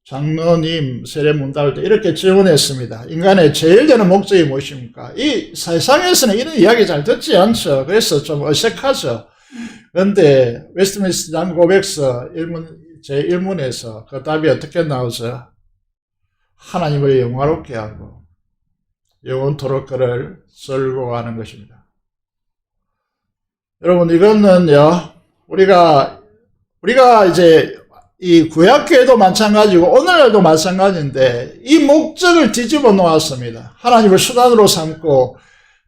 장로님 세례 문답할 때 이렇게 질문했습니다. 인간의 제일 되는 목적이 무엇입니까? 이 세상에서는 이런 이야기 잘 듣지 않죠. 그래서 좀 어색하죠. 그런데 웨스트민스터 양고백서 제1문에서 그 답이 어떻게 나오죠? 하나님을 영화롭게 하고 영원토록 그를 즐거워하는 것입니다. 여러분, 이거는요, 우리가 이제 이 구약교회도 마찬가지고 오늘날도 마찬가지인데 이 목적을 뒤집어 놓았습니다. 하나님을 수단으로 삼고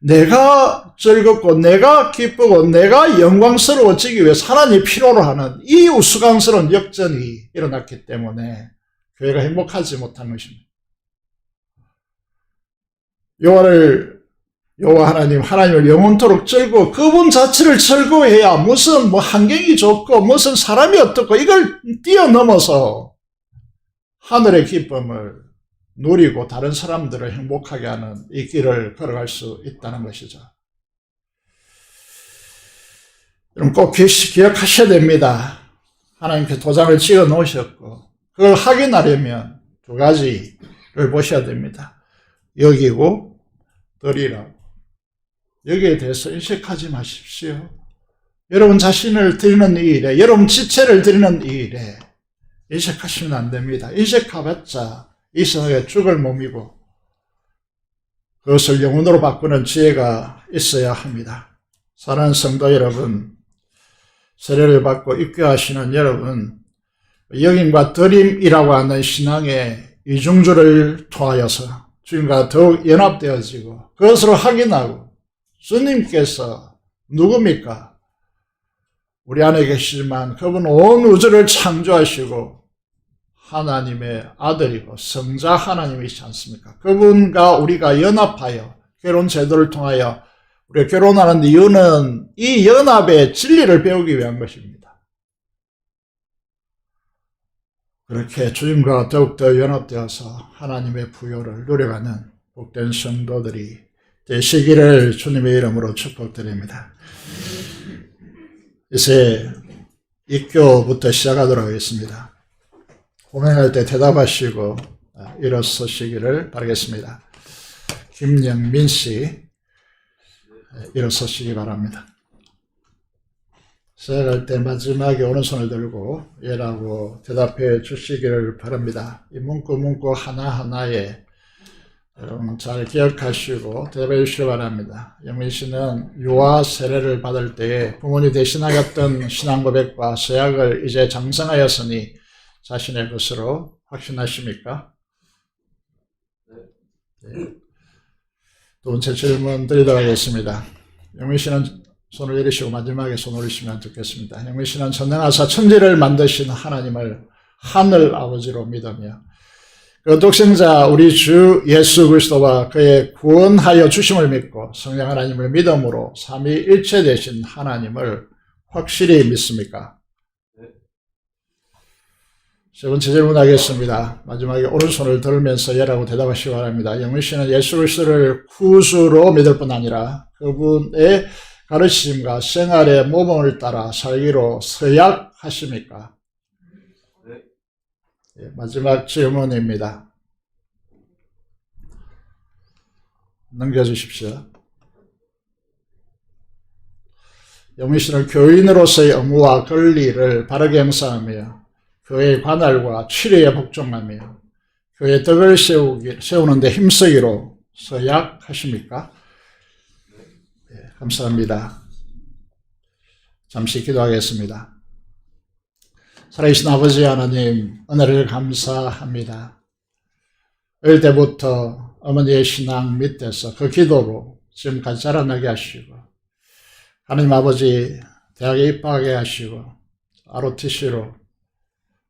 내가 즐겁고 내가 기쁘고 내가 영광스러워지기 위해서 하나님이 필요로 하는 이 우스꽝스러운 역전이 일어났기 때문에 교회가 행복하지 못한 것입니다. 여호와 하나님을 영원토록 즐거워, 그분 자체를 즐거워해야 무슨 환경이 좋고 무슨 사람이 어떻고 이걸 뛰어넘어서 하늘의 기쁨을 누리고 다른 사람들을 행복하게 하는 이 길을 걸어갈 수 있다는 것이죠. 여러분, 꼭 기억하셔야 됩니다. 하나님께 도장을 찍어 놓으셨고 그걸 확인하려면 두 가지를 보셔야 됩니다. 여기고 드리라고. 여기에 대해서 인식하지 마십시오. 여러분 자신을 드리는 이 일에, 여러분 지체를 드리는 이 일에 인식하시면 안 됩니다. 인식해봤자 이 세상에 죽을 몸이고 그것을 영혼으로 바꾸는 지혜가 있어야 합니다. 사랑하는 성도 여러분, 세례를 받고 입교하시는 여러분, 여김과 드림이라고 하는 신앙의 이중주를 통하여서 주님과 더욱 연합되어지고 그것으로 확인하고 주님께서 누굽니까? 우리 안에 계시지만 그분 온 우주를 창조하시고 하나님의 아들이고 성자 하나님이시지 않습니까? 그분과 우리가 연합하여 결혼 제도를 통하여 우리가 결혼하는 이유는 이 연합의 진리를 배우기 위한 것입니다. 그렇게 주님과 더욱더 연합되어서 하나님의 부요를 누려가는 복된 성도들이 되시기를 주님의 이름으로 축복드립니다. 이제 입교부터 시작하도록 하겠습니다. 호명할 때 대답하시고 일어서시기를 바라겠습니다. 김영민 씨, 일어서시기 바랍니다. 시작할 때 마지막에 오른손을 들고 예라고 대답해 주시기를 바랍니다. 이 문구 하나하나에 여러분 잘 기억하시고 대답해 주시기 바랍니다. 영민 씨는 유아 세례를 받을 때에 부모님 대신하였던 신앙 고백과 서약을 이제 장성하였으니 자신의 것으로 확신하십니까? 네. 두 번째 질문 드리도록 하겠습니다. 영민 씨는 손을 내리시고 마지막에 손을 올리시면 좋겠습니다. 영민 씨는 전능하사 천지를 만드신 하나님을 하늘 아버지로 믿으며 그 독생자 우리 주 예수 그리스도와 그의 구원하여 주심을 믿고 성령 하나님을 믿음으로 삼위일체 되신 하나님을 확실히 믿습니까? 세 번째 질문하겠습니다. 마지막에 오른손을 들면서 예라고 대답하시기 바랍니다. 영민 씨는 예수 그리스도를 구주로 믿을 뿐 아니라 그분의 가르치심과 생활의 모범을 따라 살기로 서약하십니까? 마지막 질문입니다. 넘겨주십시오. 영미씨는 교인으로서의 의무와 권리를 바르게 행사하며 교회의 관할과 치리에 복종하며 교회의 덕을 세우는 데 힘쓰기로 서약하십니까? 네, 감사합니다. 잠시 기도하겠습니다. 살아계신 아버지 하나님, 은혜를 감사합니다. 어릴 때부터 어머니의 신앙 밑에서 그 기도로 지금까지 자라나게 하시고, 하나님 아버지 대학에 입학하게 하시고, ROTC로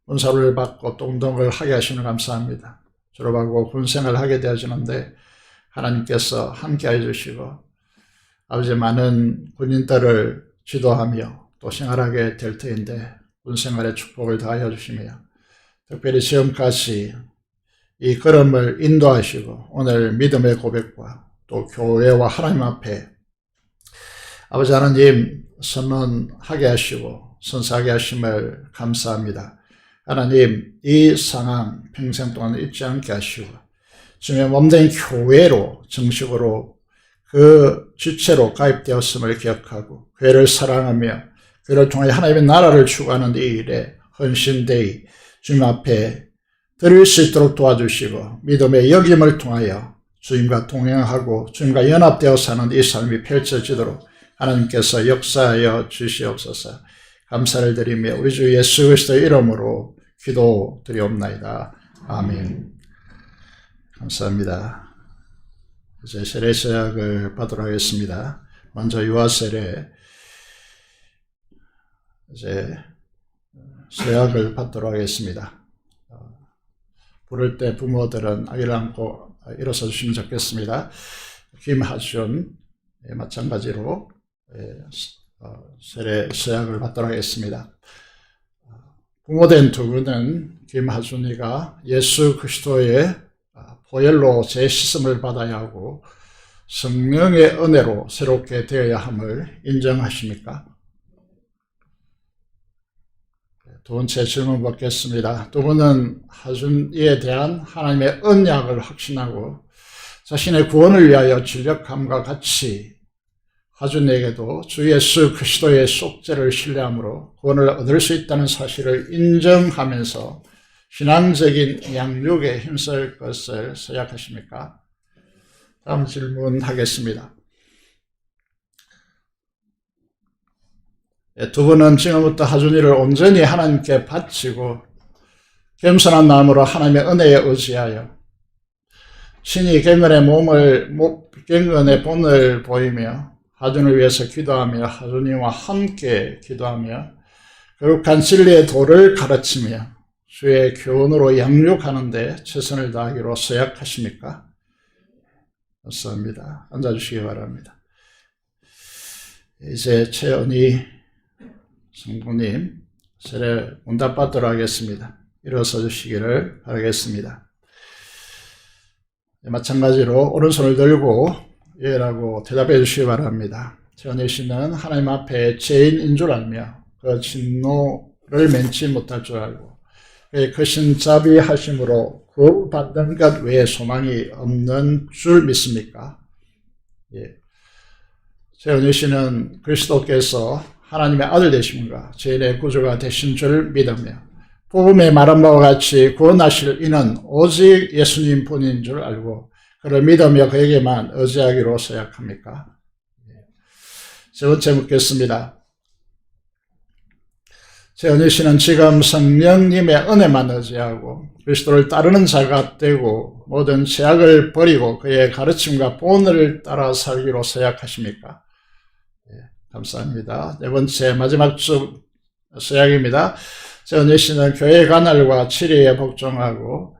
군사를 받고 또 운동을 하게 하시는 감사합니다. 졸업하고 군생활을 하게 되어지는데 하나님께서 함께 해주시고, 아버지 많은 군인들을 지도하며 또 생활하게 될 터인데 군생활의 축복을 다하여 주시며, 특별히 지금까지 이 걸음을 인도하시고 오늘 믿음의 고백과 또 교회와 하나님 앞에 아버지 하나님 선언하게 하시고 선사하게 하심을 감사합니다. 하나님, 이 상황 평생 동안 잊지 않게 하시고 주님의 몸된 교회로 정식으로 그 주체로 가입되었음을 기억하고 교회를 사랑하며 교회를 통해 하나님의 나라를 추구하는 이 일에 헌신되이 주님 앞에 드릴 수 있도록 도와주시고 믿음의 역임을 통하여 주님과 동행하고 주님과 연합되어 사는 이 삶이 펼쳐지도록 하나님께서 역사하여 주시옵소서. 감사를 드리며 우리 주 예수 그리스도의 이름으로 기도드리옵나이다. 아멘. 감사합니다. 이제 세례 서약을 받도록 하겠습니다. 먼저 유아 세례 이제 서약을 받도록 하겠습니다. 부를 때 부모들은 아기를 안고 일어서 주시면 좋겠습니다. 김하준 마찬가지로 세례 서약을 받도록 하겠습니다. 부모된 두 분은 김하준이가 예수 그리스도의 보혈로 재씻음을 받아야 하고 성령의 은혜로 새롭게 되어야 함을 인정하십니까? 두 번째 질문 받겠습니다. 두 분은 하준이에 대한 하나님의 언약을 확신하고 자신의 구원을 위하여 진력함과 같이 하준이에게도 주 예수 그리스도의 속죄를 신뢰함으로 구원을 얻을 수 있다는 사실을 인정하면서 신앙적인 양육에 힘쓸 것을 서약하십니까? 다음 질문하겠습니다. 두 분은 지금부터 하준이를 온전히 하나님께 바치고 겸손한 마음으로 하나님의 은혜에 의지하여 신이 갱근의 본을 보이며 하준을 위해서 기도하며 하준이와 함께 기도하며 거룩한 진리의 도를 가르치며 주의 교훈으로 양육하는 데 최선을 다하기로 서약하십니까? 감사합니다. 앉아주시기 바랍니다. 이제 최은희 성부님 세례 응답받도록 하겠습니다. 일어서 주시기를 바라겠습니다. 마찬가지로 오른손을 들고 예라고 대답해 주시기 바랍니다. 최은희 씨는 하나님 앞에 죄인인 줄 알며 그 진노를 면치 못할 줄 알고 그의 크신 자비하심으로 구원받는 것 외에 소망이 없는 줄 믿습니까? 예. 최은희 씨는 그리스도께서 하나님의 아들 되심과 죄인의 구주가 되신 줄 믿으며 복음에 말한 바와 같이 구원하실 이는 오직 예수님 뿐인 줄 알고 그를 믿으며 그에게만 의지하기로 서약합니까? 세 번째 묻겠습니다. 최은희 씨는 지금 성령님의 은혜만 의지하고 그리스도를 따르는 자가 되고 모든 죄악을 버리고 그의 가르침과 본을 따라 살기로 서약하십니까? 감사합니다. 네 번째 마지막 서약입니다. 최은희 씨는 교회 관할과 치리에 복종하고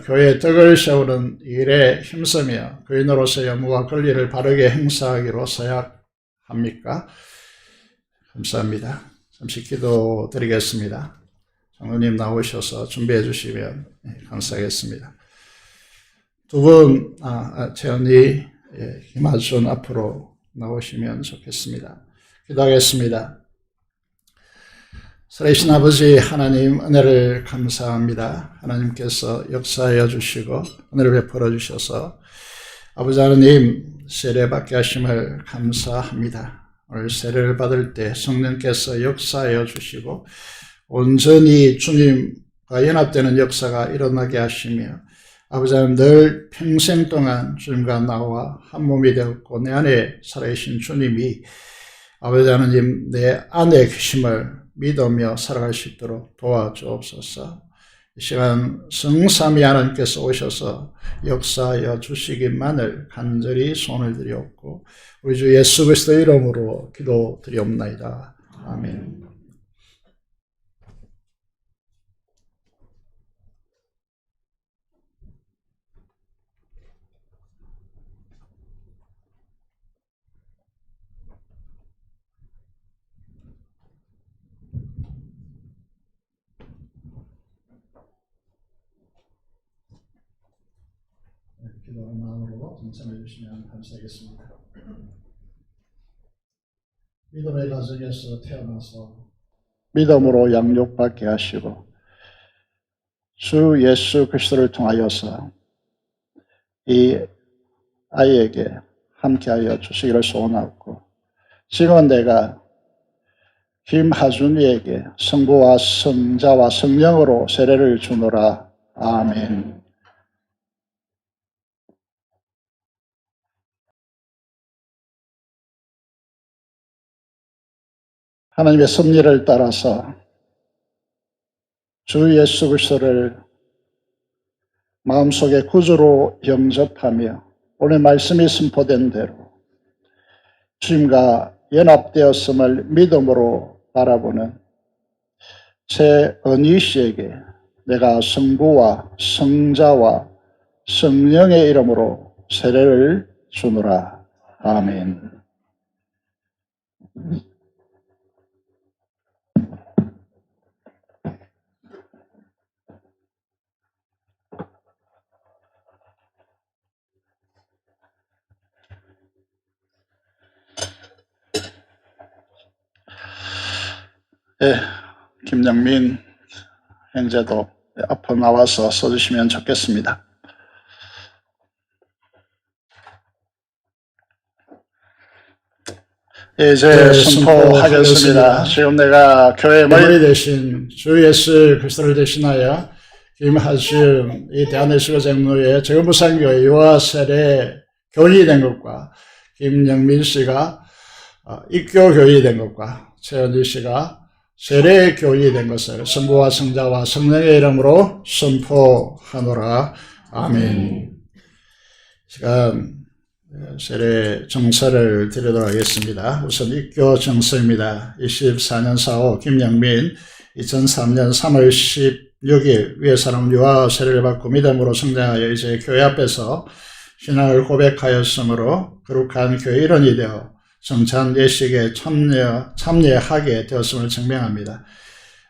교회의 덕을 세우는 일에 힘쓰며 교인으로서의 의무와 권리를 바르게 행사하기로 서약합니까? 감사합니다. 잠시 기도 드리겠습니다. 장로님 나오셔서 준비해 주시면 감사하겠습니다. 두 분, 최은희, 김하준 앞으로 나오시면 좋겠습니다. 기도하겠습니다. 살아계신 아버지 하나님 은혜를 감사합니다. 하나님께서 역사하여 주시고 은혜를 베풀어 주셔서 아버지 하나님 세례받게 하심을 감사합니다. 오늘 세례를 받을 때 성령께서 역사하여 주시고 온전히 주님과 연합되는 역사가 일어나게 하시며 아버지 하나님 늘 평생 동안 주님과 나와 한 몸이 되었고 내 안에 살아계신 주님이 아버지 하나님 내 안에 계심을 믿으며 살아갈 수 있도록 도와주옵소서. 이 시간 성삼위 하나님께서 오셔서 역사하여 주시기만을 간절히 손을 드리옵고 우리 주 예수 그리스도의 이름으로 기도드리옵나이다. 아멘. 기도하는 마음으로 동참해 주시면 감사하겠습니다. 믿음의 가정에서 태어나서 믿음으로 양육받게 하시고 주 예수 그리스도를 통하여서 이 아이에게 함께하여 주시기를 소원하고 지금 내가 김하준이에게 성부와 성자와 성령으로 세례를 주노라. 아멘. 하나님의 섭리를 따라서 주 예수 그리스도를 마음속에 구주로 영접하며 오늘 말씀이 선포된 대로 주님과 연합되었음을 믿음으로 바라보는 새 은희 씨에게 내가 성부와 성자와 성령의 이름으로 세례를 주노라. 아멘. 네, 김영민 형제도 앞으로 나와서 써주시면 좋겠습니다. 이제 선포하겠습니다. 지금 내가 교회 머리 대신 주 예수 그리스도를 대신하여 김하준 이 대한예수교장로의 정부상교회 유아 세례 교인이 된 것과 김영민 씨가 입교 교인이 된 것과 최은지 씨가 세례 교인이 된 것을 성부와 성자와 성령의 이름으로 선포하노라. 아멘. 시간 세례 정서를 드리도록 하겠습니다. 우선 입교 정서입니다. 24년 4호 김영민, 2003년 3월 16일 위에 사람 유아 세례를 받고 믿음으로 성장하여 이제 교회 앞에서 신앙을 고백하였으므로 거룩한 교회 일원이 되어 성찬 예식에 참여하게 되었음을 증명합니다.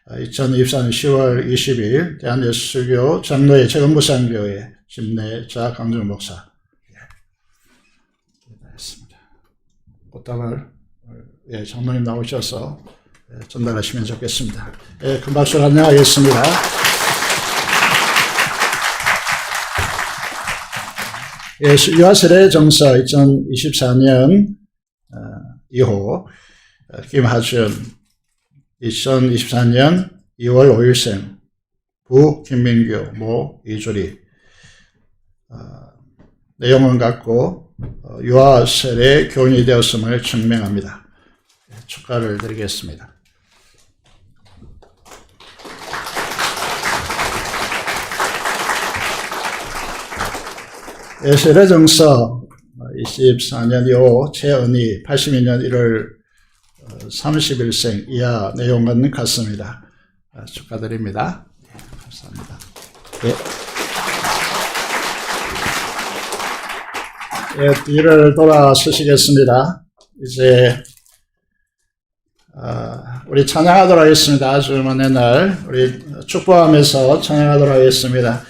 2024년 10월 20일 대한예수교 장로회 재건부상교회 심내자 강준 목사 했습니다. 꽃다발 장로님 나오셔서 전달하시면 좋겠습니다. 큰 박수로 안녕하겠습니다. 유아세례 정서 2024년 2호 김하준 2024년 2월 5일생 부 김민규 모 이주리 내용은 같고 유아 세례 교인이 되었음을 증명합니다. 축하를 드리겠습니다. 세례정서 24년 2호 최은희 82년 1월 30일생 이하 내용은 같습니다. 축하드립니다. 감사합니다. 뒤를 돌아서시겠습니다. 이제 우리 찬양하도록 하겠습니다. 주만의 날 우리 축복하면서 찬양하도록 하겠습니다.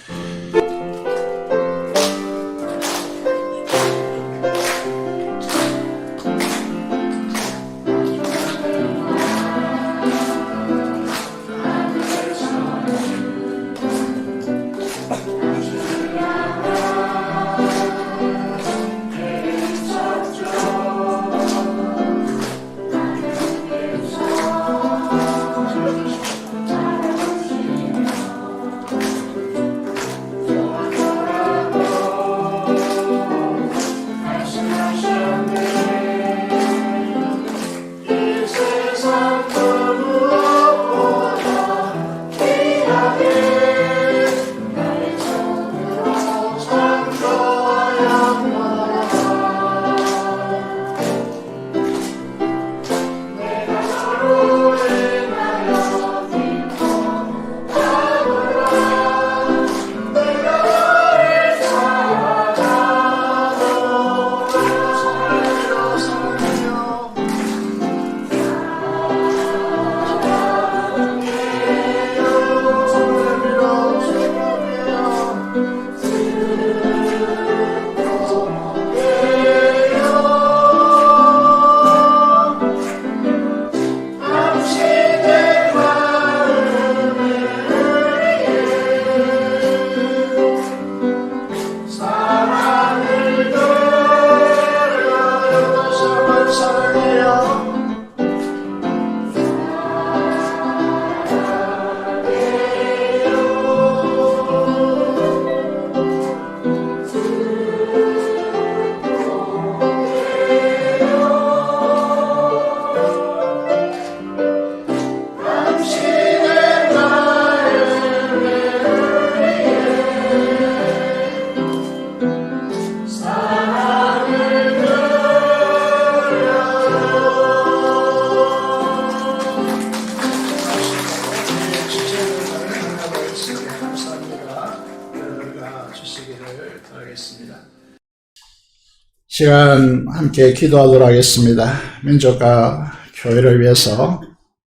시간 함께 기도하도록 하겠습니다. 민족과 교회를 위해서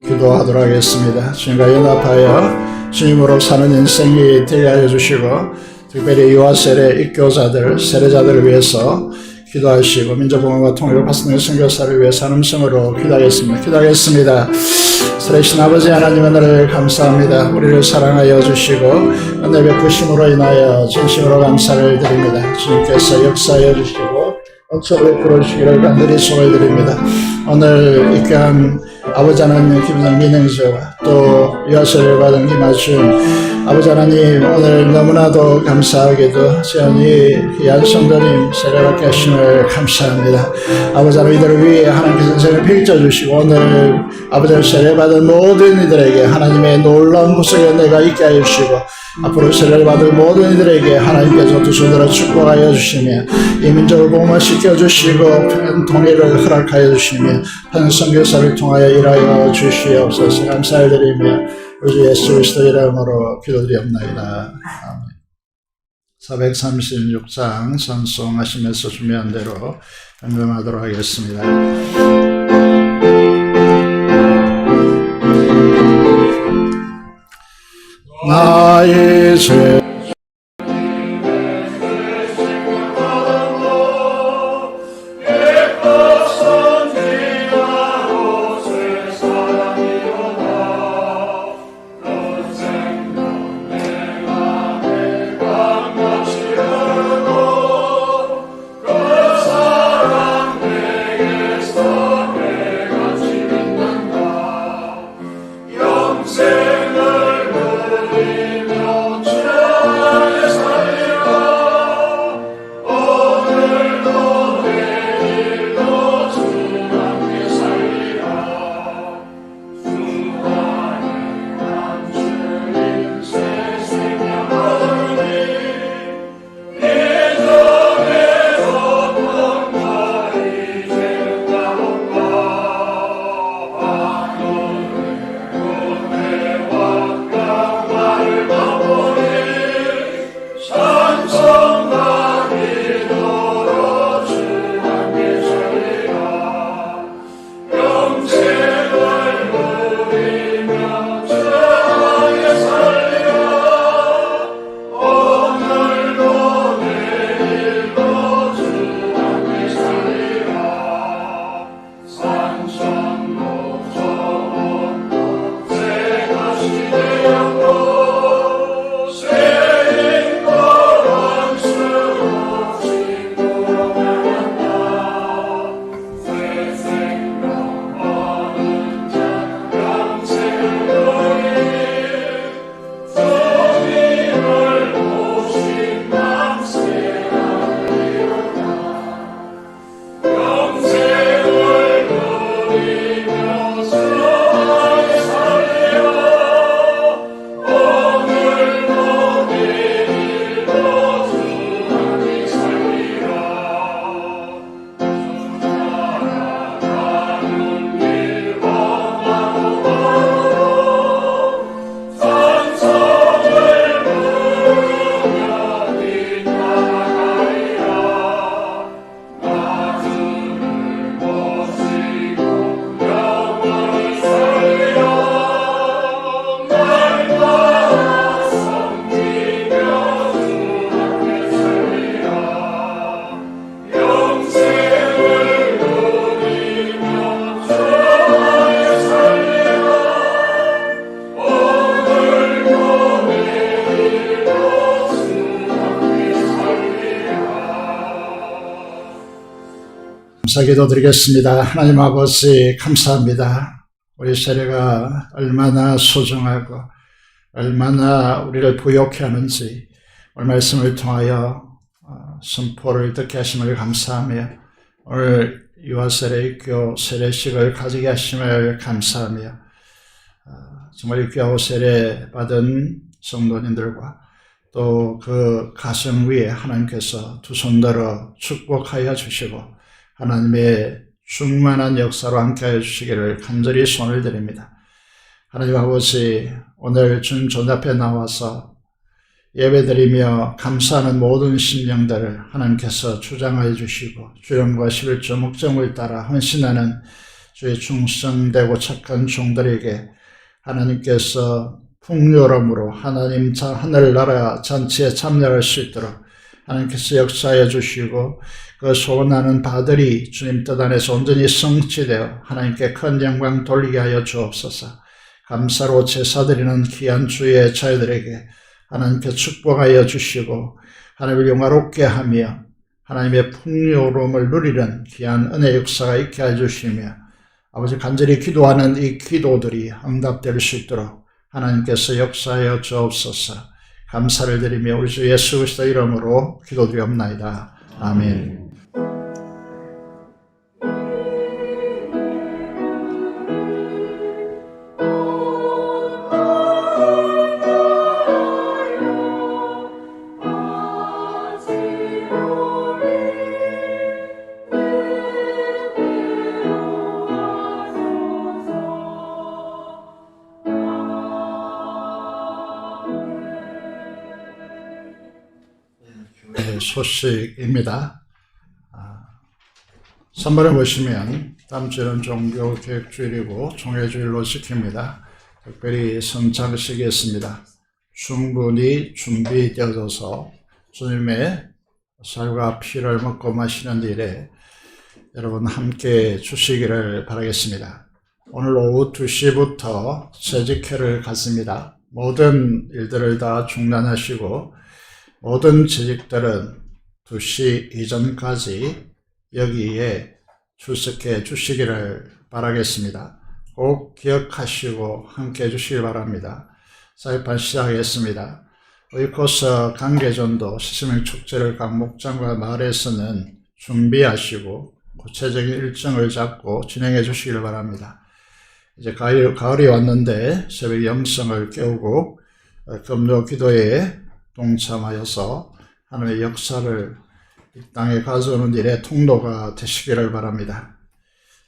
기도하도록 하겠습니다. 주님과 연합하여 주님으로 사는 인생이 되게 하여 주시고, 특별히 이와 세례 입교자들, 세례자들을 위해서 기도하시고, 민족봉헌과 통일을 파송의 선교사를 위해서 한음성으로 기도하겠습니다. 기도하겠습니다. 살아계신 아버지 하나님, 하나를 감사합니다. 우리를 사랑하여 주시고 은혜 베푸심으로 인하여 진심으로 감사를 드립니다. 주님께서 역사하여 주시고 역사를 풀어주시기를 간절히 소원드립니다. 오늘 입교한 아버지 하나님 김성 민행수와 또 유아세를 받은 김아준 아버지 하나님, 오늘 너무나도 감사하게도 시연이 귀한 성도님 세례받게 하심을 감사합니다. 아버지 하나님, 이들을 위해 하나님께서 인생을 펼쳐주시고 오늘 아버지를 세례받은 모든 이들에게 하나님의 놀라운 구속의 은혜가 있게 하여 주시고, 앞으로 세례를 받을 모든 이들에게 하나님께서 두 손으로 축복하여 주시며 이 민족을 복음화시켜 주시고 편 통일을 허락하여 주시며 편 선교사를 통하여 일하여 주시옵소서. 감사를 드리며 우리 주 예수 그리스도 이름으로 기도드리옵나이다. 아멘. 436장 찬송하시면서 준비한 대로 감명하도록 하겠습니다. 나의 죄 감사기도 드리겠습니다. 하나님 아버지 감사합니다. 우리 세례가 얼마나 소중하고 얼마나 우리를 부욕해 하는지 오늘 말씀을 통하여 선포를 듣게 하심을 감사하며 오늘 유아세례교 세례식을 가지게 하심을 감사하며 정말 귀하고 세례 받은 성도님들과 또 그 가슴 위에 하나님께서 두 손 들어 축복하여 주시고 하나님의 충만한 역사로 함께하여 주시기를 간절히 손을 드립니다. 하나님 아버지, 오늘 주님 존 앞에 나와서 예배드리며 감사하는 모든 심령들을 하나님께서 주장하여 주시고 주님과 11조 목적을 따라 헌신하는 주의 충성되고 착한 종들에게 하나님께서 풍요로움으로 하늘나라 잔치에 참여할 수 있도록 하나님께서 역사해 주시고 그 소원하는 바들이 주님 뜻 안에서 온전히 성취되어 하나님께 큰 영광 돌리게 하여 주옵소서. 감사로 제사드리는 귀한 주의 자녀들에게 하나님께 축복하여 주시고 하나님을 영화롭게 하며 하나님의 풍요로움을 누리는 귀한 은혜 역사가 있게 해주시며 아버지 간절히 기도하는 이 기도들이 응답될 수 있도록 하나님께서 역사하여 주옵소서. 감사를 드리며 우리 주 예수 그리스도 이름으로 기도드리옵나이다. 아멘. 소식입니다. 3번에 보시면 다음 주는 종교개혁주일이고 종회주일로 지킵니다. 특별히 성찬식이 있습니다. 충분히 준비되어져서 주님의 살과 피를 먹고 마시는 일에 여러분 함께 주시기를 바라겠습니다. 오늘 오후 2시부터 재직회를 갖습니다. 모든 일들을 다 중단하시고 모든 재직들은 2시 이전까지 여기에 출석해 주시기를 바라겠습니다. 꼭 기억하시고 함께 해주시기 바랍니다. 사회판 시작하겠습니다. 의코스 강계전도 시스명 축제를 각 목장과 마을에서는 준비하시고 구체적인 일정을 잡고 진행해 주시기를 바랍니다. 이제 가을이 왔는데 새벽 영성을 깨우고 금요 기도에 동참하여서 하나님의 역사를 이 땅에 가져오는 일에 통로가 되시기를 바랍니다.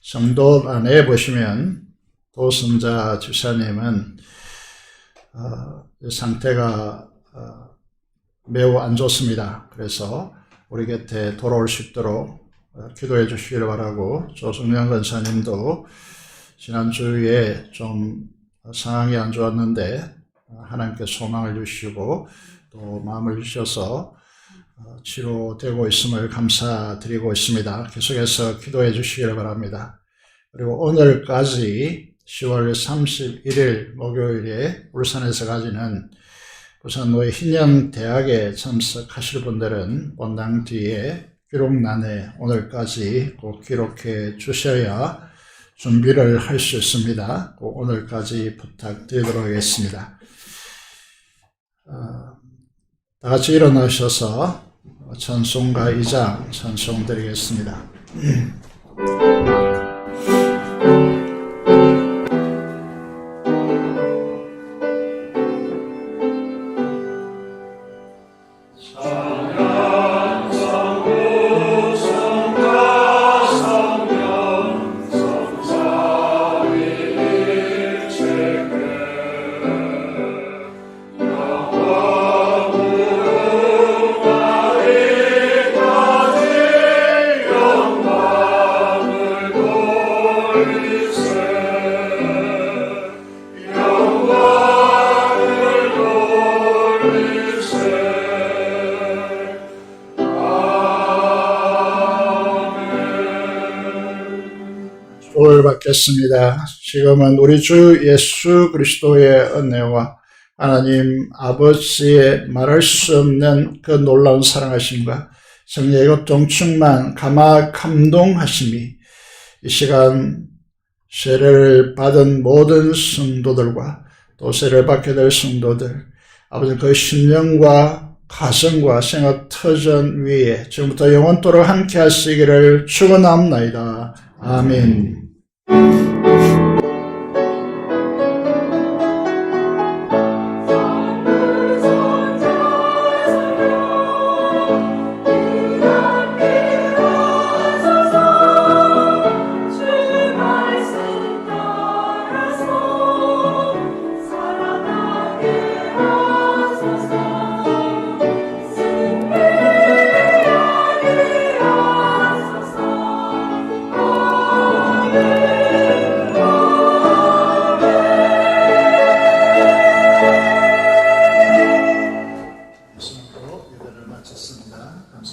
성도 안에 보시면 도선자 집사님은 상태가 매우 안 좋습니다. 그래서 우리 곁에 돌아올 수 있도록 기도해 주시기를 바라고, 조승명 권사님도 지난주에 좀 상황이 안 좋았는데 하나님께 소망을 주시고 또 마음을 주셔서 치료되고 있음을 감사드리고 있습니다. 계속해서 기도해 주시기를 바랍니다. 그리고 오늘까지 10월 31일 목요일에 울산에서 가지는 부산노예 hinyan대학에 참석하실 분들은 본당 뒤에 기록란에 오늘까지 꼭 기록해 주셔야 준비를 할 수 있습니다. 꼭 오늘까지 부탁드리도록 하겠습니다. 다 같이 일어나셔서 찬송가 2장 찬송 드리겠습니다. 받겠습니다. 지금은 우리 주 예수 그리스도의 은혜와 하나님 아버지의 말할 수 없는 그 놀라운 사랑하심과 성령의 급종 충만 감동하심이 이 시간 세례를 받은 모든 성도들과 또 세례를 받게 될 성도들 아버지 그 심령과 가정과 생각 터전 위에 지금부터 영원토록 함께 하시기를 축원합니다. 아멘.